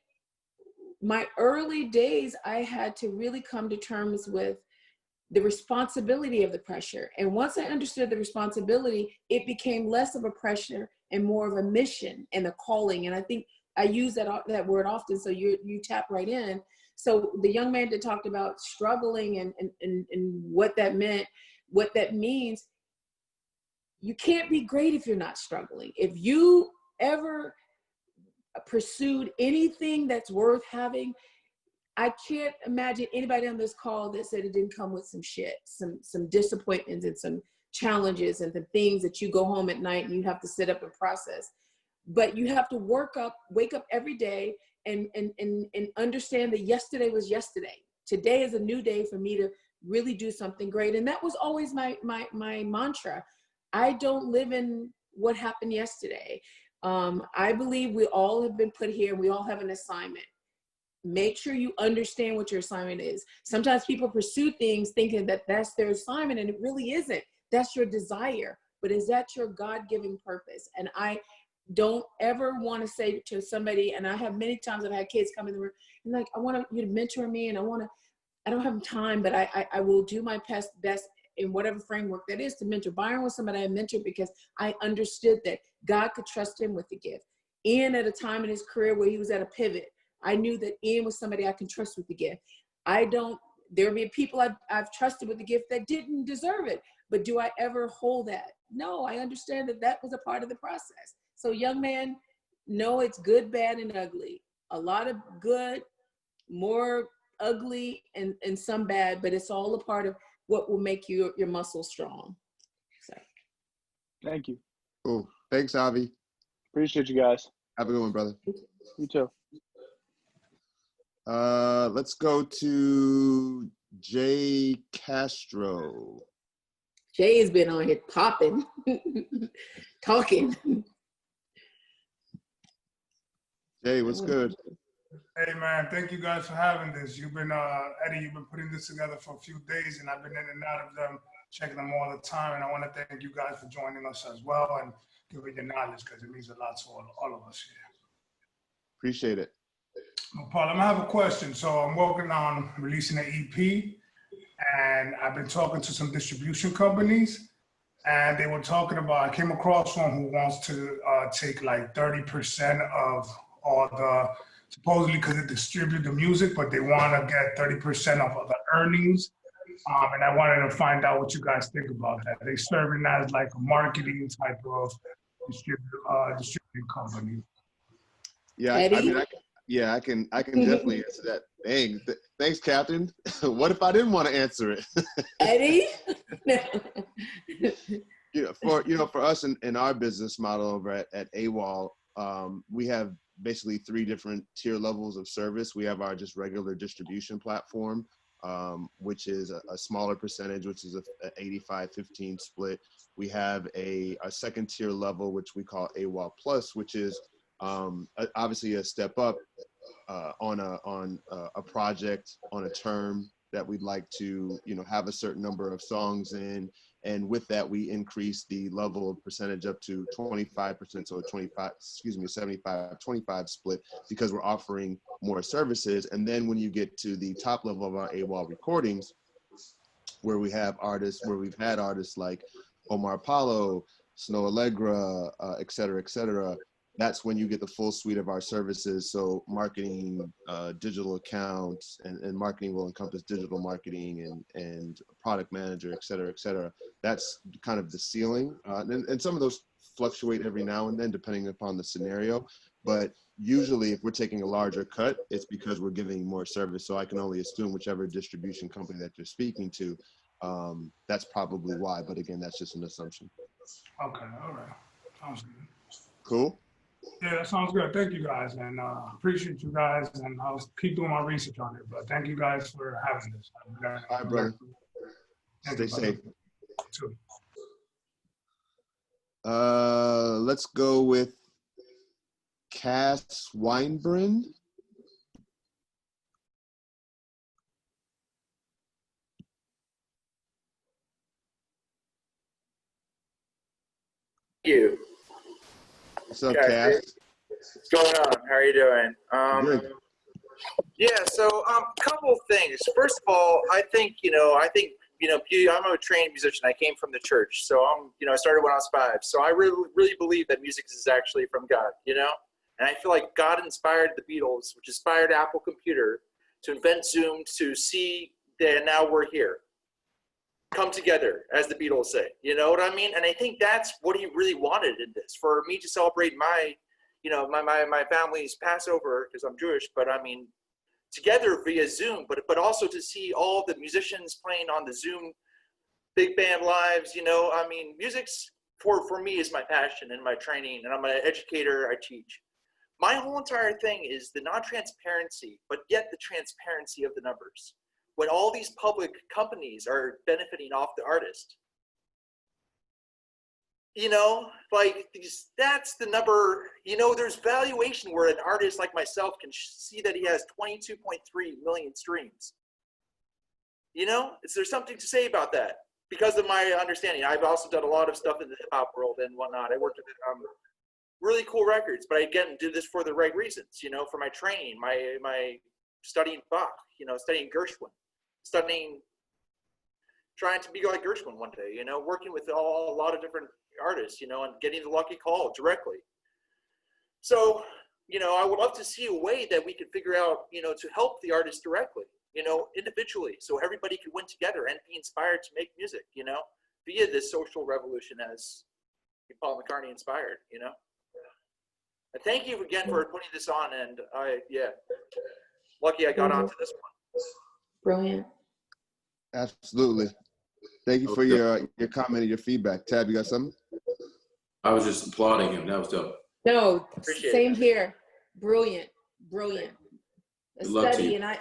my early days, I had to really come to terms with the responsibility of the pressure. And once I understood the responsibility, it became less of a pressure and more of a mission and a calling. And I think I use that word often, so you tap right in. So the young man that talked about struggling and what that meant, what that means, you can't be great if you're not struggling. If you ever pursued anything that's worth having, I can't imagine anybody on this call that said it didn't come with some shit, some disappointments and some challenges and the things that you go home at night and you have to sit up and process. But you have to wake up every day and understand that yesterday was yesterday. Today is a new day for me to really do something great. And that was always my mantra. I don't live in what happened yesterday. I believe we all have been put here. We all have an assignment. Make sure you understand what your assignment is. Sometimes people pursue things thinking that that's their assignment, and it really isn't. That's your desire. But is that your God-given purpose? And I don't ever want to say to somebody, and I have many times I've had kids come in the room and like, I want you to mentor me, and I don't have time, but I will do my best in whatever framework that is to mentor. Byron was somebody I mentored because I understood that God could trust him with the gift. Ian, at a time in his career where he was at a pivot, I knew that Ian was somebody I can trust with the gift. There'll be people I've trusted with the gift that didn't deserve it, but do I ever hold that? No, I understand that was a part of the process. So young man, know it's good, bad, and ugly. A lot of good, more ugly, and some bad, but it's all a part of what will make your muscles strong. So. Thank you. Cool. Thanks, Avi. Appreciate you guys. Have a good one, brother. You too. Let's go to Jay Castro. Jay has been on here popping, talking. Jay, what's good? Hey man, thank you guys for having this. You've been, Eddie, you've been putting this together for a few days, and I've been in and out of them, checking them all the time. And I want to thank you guys for joining us as well and giving your knowledge, because it means a lot to all of us here. Appreciate it. No problem. I have a question. So I'm working on releasing an EP, and I've been talking to some distribution companies, and they were talking about, I came across one who wants to take like 30% of all the, supposedly because they distribute the music, but they want to get 30% of the earnings. And I wanted to find out what you guys think about that. They serving as like a marketing type of distributing company. Yeah, I can definitely answer that. Dang, thanks, Captain. What if I didn't want to answer it? Eddie? For us in our business model over at AWOL, we have basically 3 different tier levels of service. We have our just regular distribution platform, which is a smaller percentage, which is a 85-15 split. We have a second tier level, which we call AWOL Plus, which is obviously a step up on a project, on a term, that we'd like to, you know, have a certain number of songs in. And with that, we increase the level of percentage up to 25%, so a 75-25 split, because we're offering more services. And then when you get to the top level of our AWOL recordings, where we have artists, where we've had artists like Omar Apollo, Snow Allegra, et cetera, that's when you get the full suite of our services. So marketing, digital accounts, and marketing will encompass digital marketing and product manager, et cetera. That's kind of the ceiling. And some of those fluctuate every now and then depending upon the scenario. But usually if we're taking a larger cut, it's because we're giving more service. So I can only assume whichever distribution company that you're speaking to, that's probably why. But again, that's just an assumption. Okay, all right. Sounds good. Cool. Yeah, that sounds good. Thank you guys, and appreciate you guys, and I'll keep doing my research on it. But thank you guys for having this. All right, brother. Stay safe. Too. Let's go with Cass Weinbrand. You. What's up, Cass? What's going on? How are you doing? Good. Yeah, so couple of things. First of all, I think I'm a trained musician. I came from the church, so I started when I was 5. So I really believe that music is actually from God, and I feel like God inspired the Beatles, which inspired Apple Computer to invent Zoom, to see that now we're here. Come together, as the Beatles say, you know what I mean? And I think that's what he really wanted in this, for me to celebrate my family's Passover, because I'm Jewish, but I mean, together via Zoom, but also to see all the musicians playing on the Zoom big band lives, I mean, music's for me is my passion and my training, and I'm an educator, I teach. My whole entire thing is the non-transparency, but yet the transparency of the numbers. When all these public companies are benefiting off the artist, that's the number, there's valuation where an artist like myself can see that he has 22.3 million streams. Is there something to say about that? Because of my understanding, I've also done a lot of stuff in the hip hop world and whatnot. I worked with really cool records, but I again did this for the right reasons, for my training, my studying Bach, studying Gershwin, trying to be like Gershwin one day, working with a lot of different artists, and getting the lucky call directly. So, I would love to see a way that we could figure out, to help the artist directly, individually, so everybody could win together and be inspired to make music, via this social revolution as Paul McCartney inspired, And thank you again for putting this on, and lucky I got onto this one. Brilliant. Absolutely. Thank you for your comment and your feedback. Tab, you got something? I was just applauding him. That was dope. No, Appreciate same it. Here. Brilliant. A Good luck to study, you. and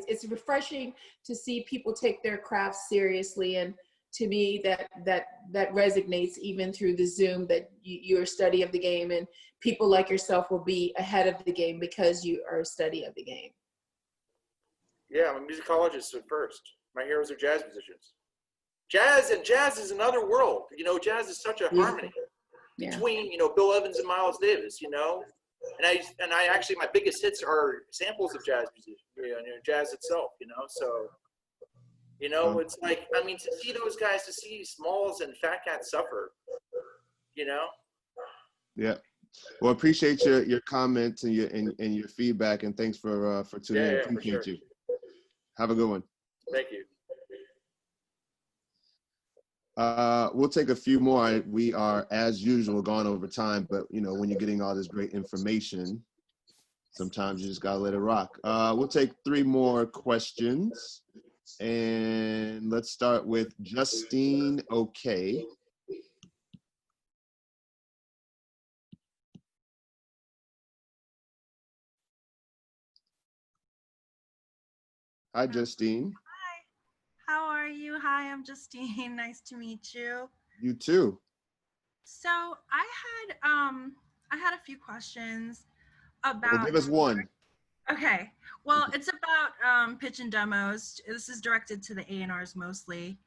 it's refreshing to see people take their craft seriously, and to me that resonates even through the Zoom, that your study of the game, and people like yourself will be ahead of the game because you are a study of the game. Yeah, I'm a musicologist at first. My heroes are jazz musicians. Jazz is another world. Jazz is such a harmony between, Bill Evans and Miles Davis, And I actually, my biggest hits are samples of jazz music, jazz itself, So, it's like, I mean, to see those guys, to see Smalls and Fat Cat suffer, Yeah. Well, appreciate your comments and your feedback, and thanks for tuning in. Appreciate you. Have a good one. Thank you. We'll take a few more. We are, as usual, gone over time, but when you're getting all this great information, sometimes you just gotta let it rock. We'll take 3 more questions, and let's start with Justine Okay. Hi, Justine. Hi. How are you? Hi, I'm Justine. Nice to meet you. You too. So I had a few questions about. Well, give us one. Okay. Well, it's about pitch and demos. This is directed to the A&Rs mostly.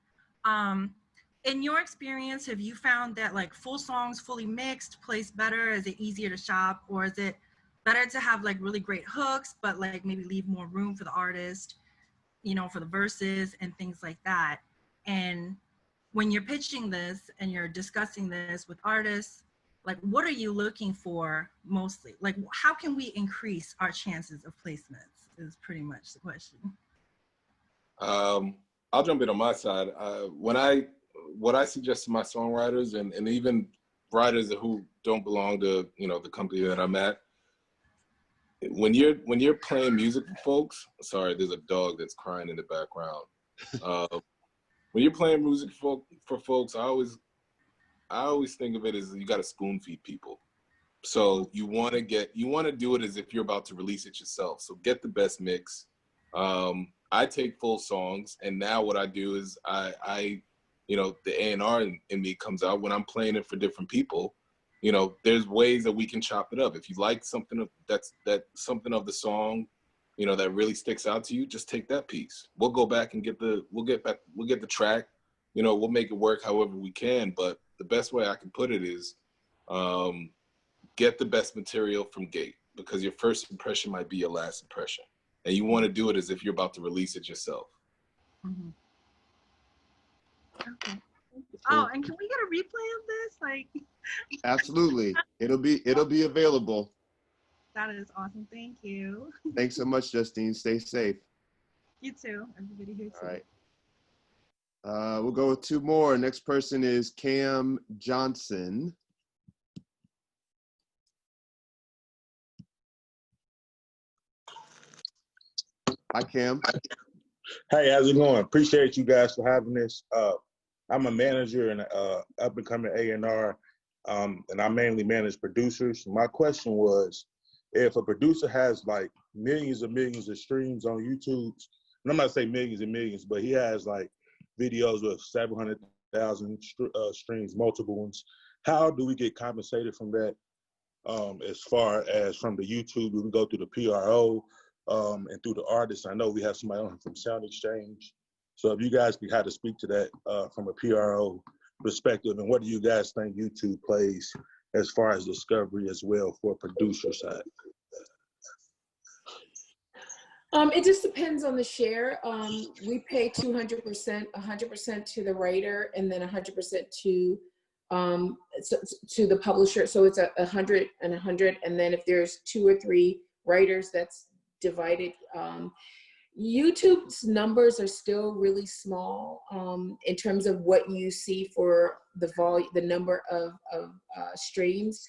In your experience, have you found that like full songs, fully mixed, plays better? Is it easier to shop, or is it better to have like really great hooks, but like maybe leave more room for the artist, you know, for the verses and things like that? And when you're pitching this and you're discussing this with artists, like what are you looking for mostly? Like how can we increase our chances of placements is pretty much the question. I'll jump in on my side. What I suggest to my songwriters and even writers who don't belong to, you know, the company that I'm at, when you're playing music for folks, sorry, there's a dog that's crying in the background. When you're playing music for folks, I always think of it as you got to spoon feed people. So you want to do it as if you're about to release it yourself. So get the best mix. I take full songs, and now what I do is I you know, the A&R in me comes out when I'm playing it for different people. You know, there's ways that we can chop it up. If you like something something of the song, you know, that really sticks out to you, just take that piece. We'll go back and get the track. You know, we'll make it work however we can. But the best way I can put it is, get the best material from gate, because your first impression might be your last impression, and you want to do it as if you're about to release it yourself. Mm-hmm. Okay. Oh, and can we get a replay of this? Like, absolutely, it'll be available. That is awesome. Thank you. Thanks so much, Justine. Stay safe. You too. Everybody here too. All right. We'll go with two more. Next person is Cam Johnson. Hi, Cam. Hey, how's it going? Appreciate you guys for having this. I'm a manager and up and coming A&R, and I mainly manage producers. My question was, if a producer has like millions of streams on YouTube, and I'm not saying millions and millions, but he has like videos with 700,000 streams, multiple ones, how do we get compensated from that? As far as from the YouTube, we can go through the PRO and through the artists. I know we have somebody on from SoundExchange. So if you guys could kind of speak to that from a PRO perspective, and what do you guys think YouTube plays as far as discovery as well for producer side? It just depends on the share. We pay 200%, 100% to the writer, and then 100% to the publisher. So it's 100 and 100, and then if there's 2 or 3 writers, that's divided. YouTube's numbers are still really small in terms of what you see for the number of streams.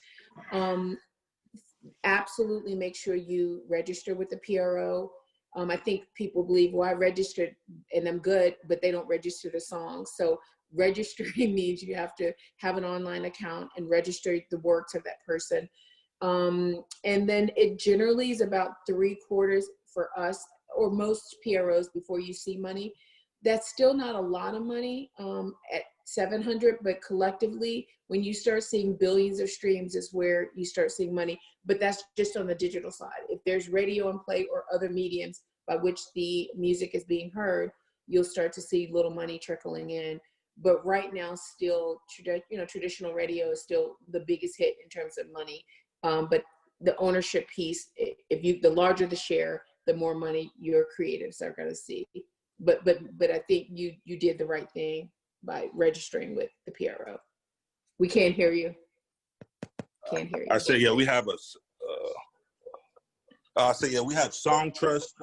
Absolutely make sure you register with the PRO. I think people believe, well, I registered and I'm good, but they don't register the songs. So registering means you have to have an online account and register the works of that person. And then it generally is about 3/4 for us, or most PROs, before you see money. That's still not a lot of money at 700, but collectively, when you start seeing billions of streams is where you start seeing money. But that's just on the digital side. If there's radio and play or other mediums by which the music is being heard, you'll start to see little money trickling in. But right now, still, traditional radio is still the biggest hit in terms of money. But the ownership piece, the larger the share, the more money your creatives are going to see. But I think you did the right thing by registering with the PRO. We can't hear you. Can't hear you. I say, yeah, we have we have Song Trust,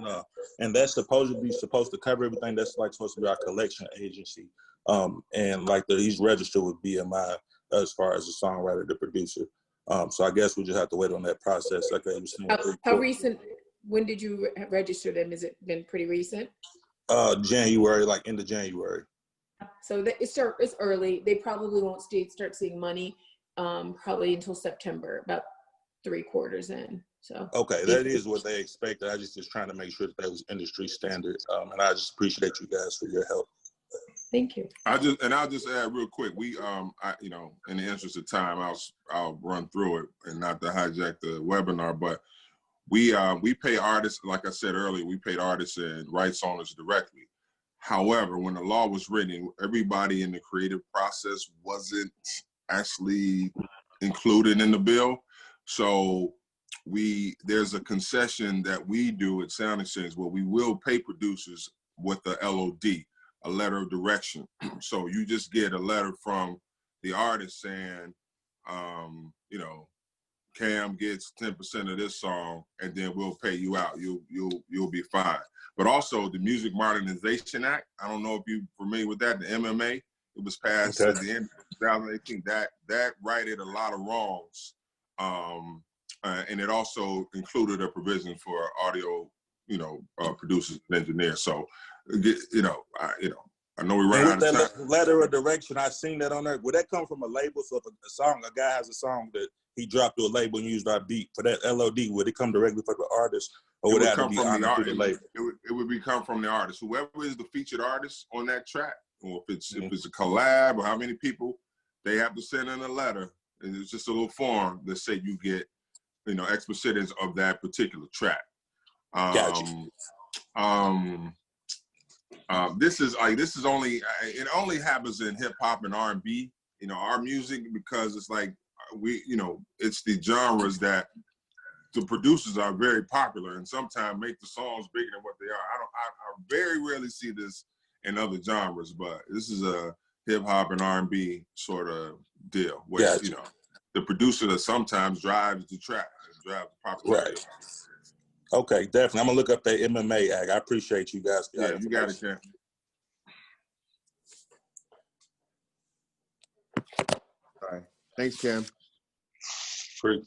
and that's supposed to cover everything. That's like supposed to be our collection agency, and like he's registered with BMI as far as the songwriter, the producer. So I guess we just have to wait on that process. Like I was saying. How recent? When did you register them? Has it been pretty recent? January, like end of January. So it's early. They probably won't start seeing money probably until September, about 3/4 in. So okay, that is what they expected. I just trying to make sure that was industry standard, and I just appreciate you guys for your help. Thank you. I'll just add real quick. We in the interest of time, I'll run through it and not to hijack the webinar, but we pay artists, like I said earlier, we paid artists and rights owners directly. However, when the law was written, everybody in the creative process wasn't actually included in the bill. So there's a concession that we do at SoundExchange where we will pay producers with the LOD, a letter of direction. So you just get a letter from the artist saying, you know, Cam gets 10% of this song, and then we'll pay you out. You'll be fine. But also the Music Modernization Act. I don't know if you're familiar with that. The MMA. It was passed at the end of 2018. That righted a lot of wrongs, and it also included a provision for audio, you know, producers and engineers. So, you know, I know we ran out of time. Letter of direction, I seen that on there. Would that come from a label? So if a guy has a song that he dropped to a label and used our beat for that LOD, would it come directly from the artist, or would it have to be on the label? It would come from the artist. Whoever is the featured artist on that track, or if it's a collab, or how many people, they have to send in a letter, and it's just a little form that say you get, you know, X percentage of that particular track. Gotcha. This is only, it only happens in hip hop and R&B, you know, our music, because it's like it's the genres that the producers are very popular and sometimes make the songs bigger than what they are. I very rarely see this in other genres, but this is a hip hop and R&B sort of deal where, gotcha. you know, the producer that sometimes drives the track, drives the popularity. Right. Okay, definitely. I'm gonna look up that MMA Act. I appreciate you guys. Yeah, you got it, Cam. All right. Thanks, Cam. Free.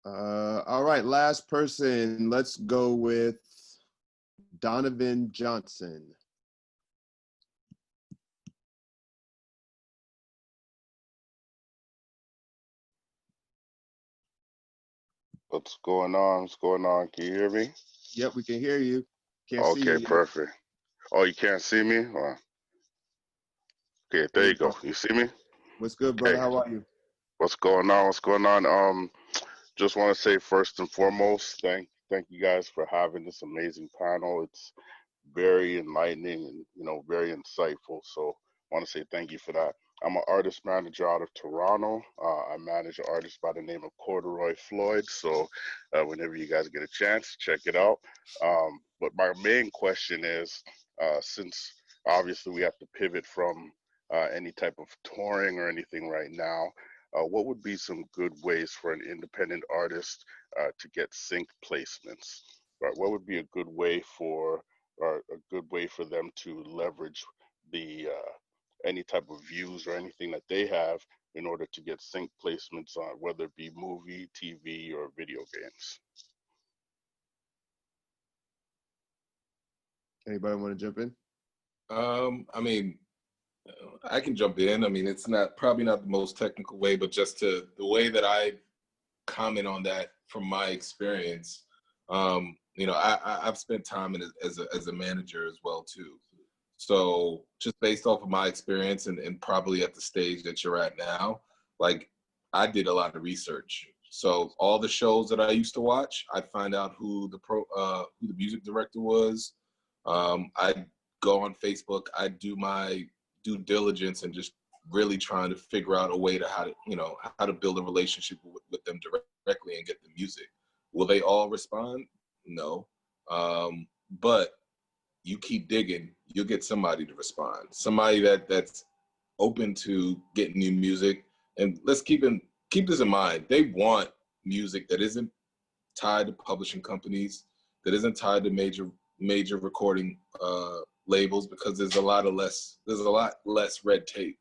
All right, last person. Let's go with Donovan Johnson. What's going on? What's going on? Can you hear me? Yep, we can hear you. Can't see you Okay, yet. perfect. Oh, you can't see me? Or... Okay, there you go. You see me? What's good, brother? How are you? What's going on? What's going on? Just want to say first and foremost, thank you guys for having this amazing panel. It's very enlightening and, you know, very insightful. So I want to say thank you for that. I'm an artist manager out of Toronto. I manage an artist by the name of Corduroy Floyd. So whenever you guys get a chance, check it out. But my main question is, since obviously we have to pivot from any type of touring or anything right now, what would be some good ways for an independent artist to get sync placements? Right? What would be a good way for them to leverage the any type of views or anything that they have in order to get sync placements on, whether it be movie, TV, or video games? Anybody want to jump in? I mean, I can jump in. I mean, it's probably not the most technical way, but just the way that I comment on that from my experience. You know, I've spent time as a manager as well too. So just based off of my experience and probably at the stage that you're at now, like I did a lot of research. So all the shows that I used to watch, I'd find out who the music director was. I'd go on Facebook. I'd do my due diligence and just really trying to figure out a way to how to build a relationship with them directly and get the music. Will they all respond? No. But you keep digging, you'll get somebody to respond. Somebody that's open to getting new music. And let's keep this in mind. They want music that isn't tied to publishing companies, that isn't tied to major recording labels, because there's a lot less red tape.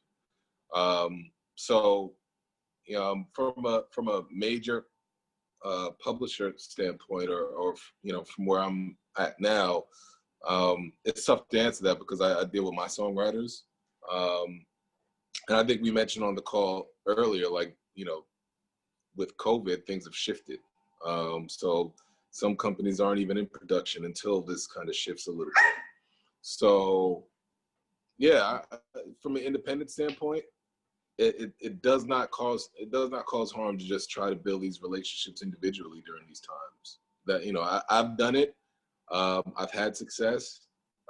So, you know, from a major publisher standpoint, or you know, from where I'm at now, it's tough to answer that because I deal with my songwriters. And I think we mentioned on the call earlier, like, you know, with COVID, things have shifted. So some companies aren't even in production until this kind of shifts a little bit. So yeah, from an independent standpoint, it does not cause harm to just try to build these relationships individually during these times. That, you know, I've done it. I've had success,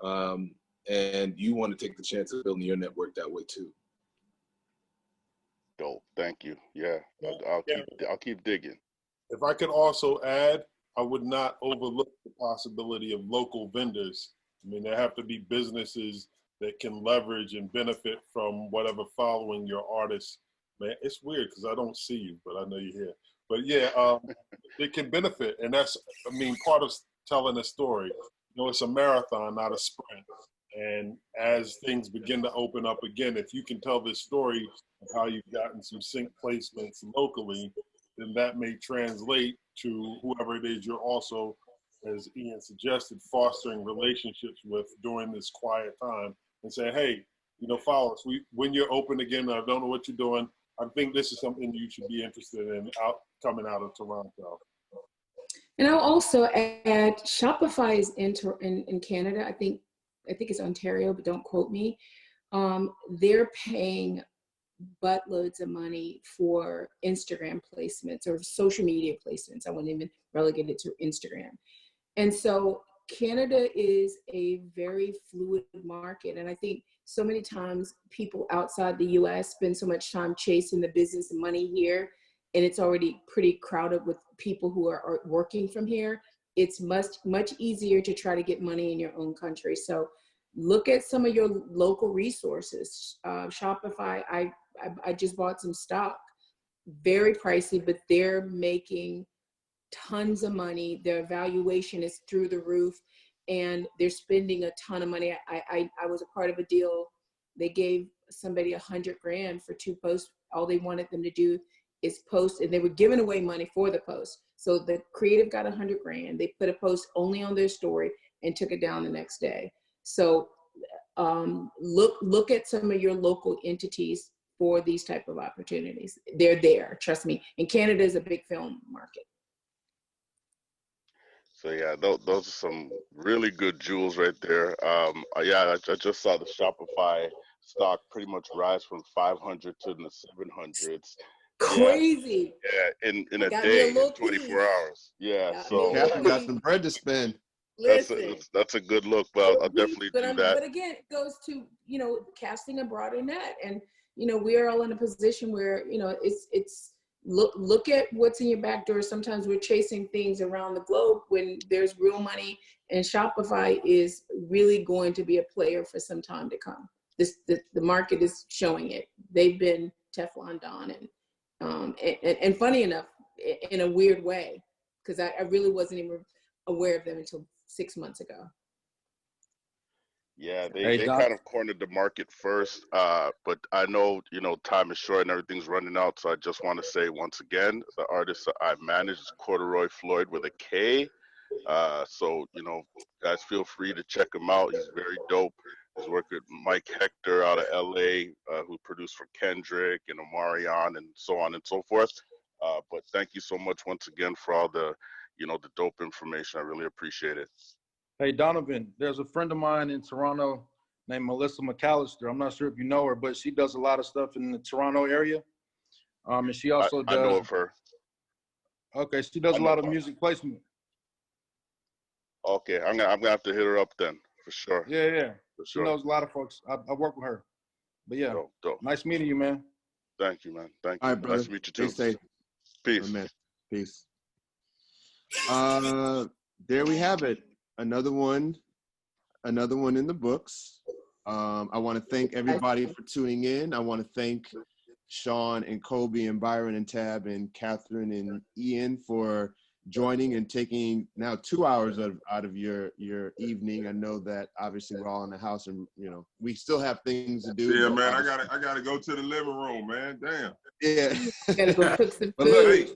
and you want to take the chance of building your network that way too. Dope. Thank you. Yeah, I'll keep digging. If I could also add, I would not overlook the possibility of local vendors. I mean, there have to be businesses that can leverage and benefit from whatever following your artist. Man, it's weird because I don't see you, but I know you're here. But yeah, it can benefit. And that's, I mean, part of telling a story. You know, it's a marathon, not a sprint. And as things begin to open up again, if you can tell this story of how you've gotten some sync placements locally, then that may translate to whoever it is you're also, as Ian suggested, fostering relationships with during this quiet time, and say, hey, you know, follow us. When you're open again, I don't know what you're doing. I think this is something you should be interested in coming out of Toronto. And I'll also add, Shopify is in Canada. I think it's Ontario, but don't quote me. They're paying buttloads of money for Instagram placements or social media placements. I wouldn't even relegate it to Instagram. And so Canada is a very fluid market. And I think so many times people outside the US spend so much time chasing the business and money here, and it's already pretty crowded with people who are working from here. It's much easier to try to get money in your own country. So look at some of your local resources. Shopify, I just bought some stock, very pricey, but they're making tons of money. Their valuation is through the roof, and they're spending a ton of money. I was a part of a deal. They gave somebody $100,000 for 2 posts. All they wanted them to do is post, and they were giving away money for the post. So the creative got $100,000. They put a post only on their story and took it down the next day. So look at some of your local entities for these type of opportunities. They're there, trust me. And Canada is a big film market. So yeah, those are some really good jewels right there. Yeah, I just saw the Shopify stock pretty much rise from 500 to the 700s. Crazy. Yeah, in a day, in 24 hours. Yeah, so Catherine got some bread to spend. That's a good look, but I'll definitely do that. But again, it goes to, you know, casting a broader net. And, you know, we are all in a position where, you know, it's look at what's in your back door. Sometimes we're chasing things around the globe when there's real money, and Shopify is really going to be a player for some time to come. The market is showing it. They've been Teflon Don, and funny enough, in a weird way, because I really wasn't even aware of them until 6 months ago. Yeah, they kind of cornered the market first, but I know, you know, time is short and everything's running out, so I just want to say once again, the artist I manage is Corduroy Floyd with a K. So, you know, guys, feel free to check him out. He's very dope. He's worked with Mike Hector out of LA, who produced for Kendrick and Omarion and so on and so forth. But thank you so much once again for all the, you know, the dope information. I really appreciate it. Hey, Donovan, there's a friend of mine in Toronto named Melissa McAllister. I'm not sure if you know her, but she does a lot of stuff in the Toronto area. And she also does. I know of her. Okay, she does a lot of music placement. Okay, I'm gonna have to hit her up then, for sure. Yeah. For she sure. knows a lot of folks. I work with her. But yeah, dope. Nice meeting you, man. Thank you, man. Thank you. All right, brother. Nice to meet you too. Stay safe. Peace. Amen. Peace. There we have it. Another one in the books. I want to thank everybody for tuning in. I want to thank Sean and Kobie and Byron and Tab and Catherine and Ian for joining and taking now 2 hours out of your evening. I know that obviously we're all in the house and, you know, we still have things to do. Yeah, man, I gotta go to the living room, man. Damn. Yeah. Gotta go cook some But food.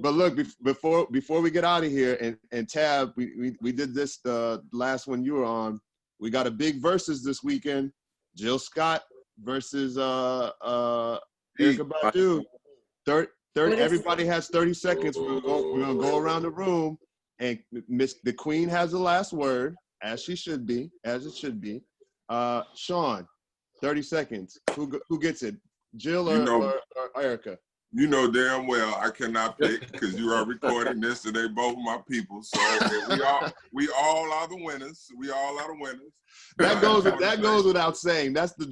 But look, before we get out of here, and Tab, we did this the last one you were on. We got a big versus this weekend. Jill Scott versus Erykah Badu. Everybody has 30 seconds. We're gonna go around the room, and the Queen has the last word, as she should be, as it should be. Sean, 30 seconds. Who gets it? Jill You know, or Erica? You know damn well I cannot pick because you are recording this and they both my people. So we all are the winners. We all are the winners. That goes without saying. That's the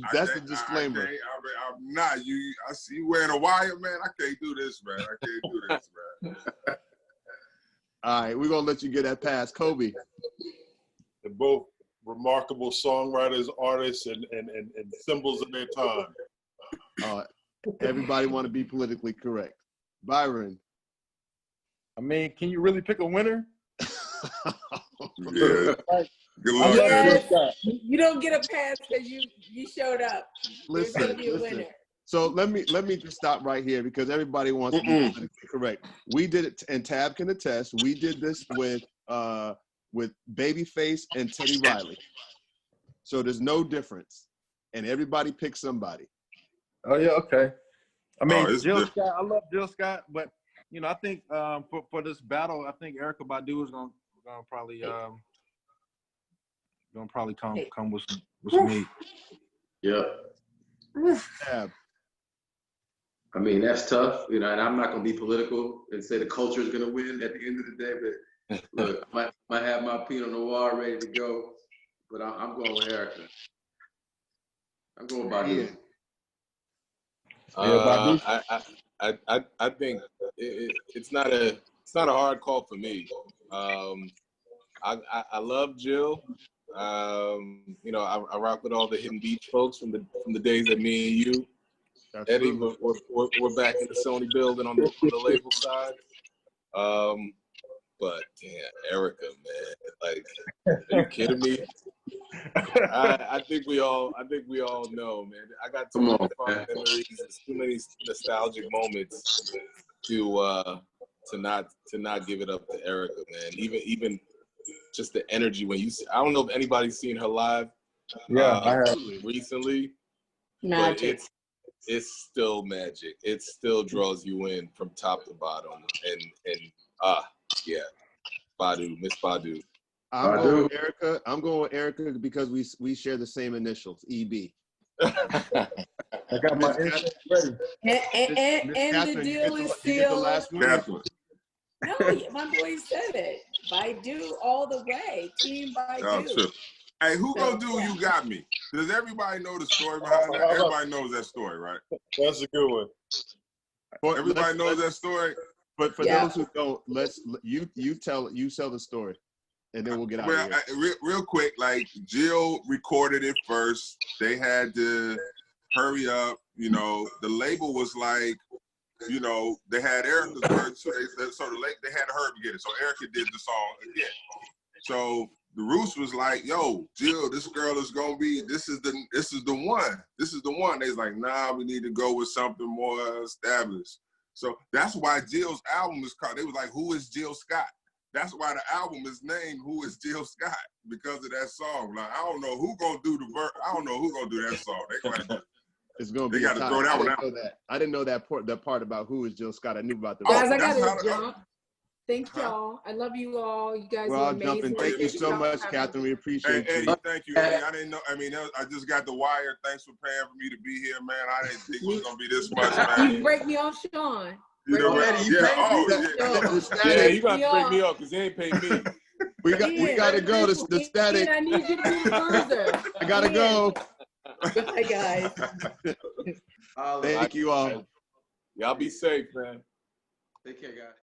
disclaimer. I'm not. I see you wearing a wire, man. I can't do this, man. I can't do this, man. All right, we're gonna let you get that pass, Kobie. They're both remarkable songwriters, artists, and symbols of their time. Everybody want to be politically correct. Byron. I mean, can you really pick a winner? Yeah. Good luck. Yes. You don't get a pass because you showed up. Listen, There's gonna be a winner. So let me just stop right here because everybody wants to be politically correct. We did it, and Tab can attest. We did this with Babyface and Teddy Riley. So there's no difference, and everybody picked somebody. Oh yeah, okay. I mean, Jill Scott. I love Jill Scott, but you know, I think for this battle, I think Erykah Badu is gonna probably come with some heat. Yeah. Yeah. I mean, that's tough, you know, and I'm not gonna be political and say the culture is gonna win at the end of the day, but look, I might have my Pinot Noir ready to go, but I'm going with Erykah. I'm going Badu. I think it's not a hard call for me. I love Jill. You know, I rock with all the Hidden Beach folks from the days that me and you, Eddie, we're back in the Sony building on the label side. But damn, Erykah, man, like, are you kidding me? I think we all know, man. I got too many fun memories, too many nostalgic moments to not give it up to Erykah, man. Even just the energy when you see, I don't know if anybody's seen her live. Yeah, I have recently. Magic. But it's still magic. It still draws you in from top to bottom. And yeah, Badu, Miss Badu. I'm going with Erykah because we share the same initials, EB. I got my instinct ready. And the deal is still. No, my boy said it. Baidu all the way. Team Baidu. Hey, who gonna do You Got Me? Does everybody know the story behind that? Everybody knows that story, right? That's a good one. Everybody knows that story. But for those who don't, you tell the story, and then we'll get out of here. Real quick, like Jill recorded it first. They had to hurry up. You know, the label was like, you know, they had Erykah's version, so they had to hurry up and get it. So Erykah did the song again. So the Roots was like, yo, Jill, this girl is gonna be, this is the one. This is the one. They was like, nah, we need to go with something more established. So that's why Jill's album is called, they was like, who is Jill Scott? That's why the album is named Who is Jill Scott? Because of that song. Like, I don't know who gonna do the verse. I don't know who gonna do that song. It's gonna be. They got to throw that one out. I didn't know that part about who is Jill Scott. I knew about the. Guys, I got to jump. Thank y'all. I love you all. You guys are amazing. Jumping. Thank you so much, Catherine. We appreciate you. Thank you, Eddie. I didn't know. I mean, I just got the wire. Thanks for paying for me to be here, man. I didn't think it was gonna be this much, man. You break me off, Sean. You know what? You got to break me up because they ain't paid me. We got to go. The static. I need you to be closer. I gotta go. Bye, guys. Thank you all. Y'all be safe, man. Take care, guys.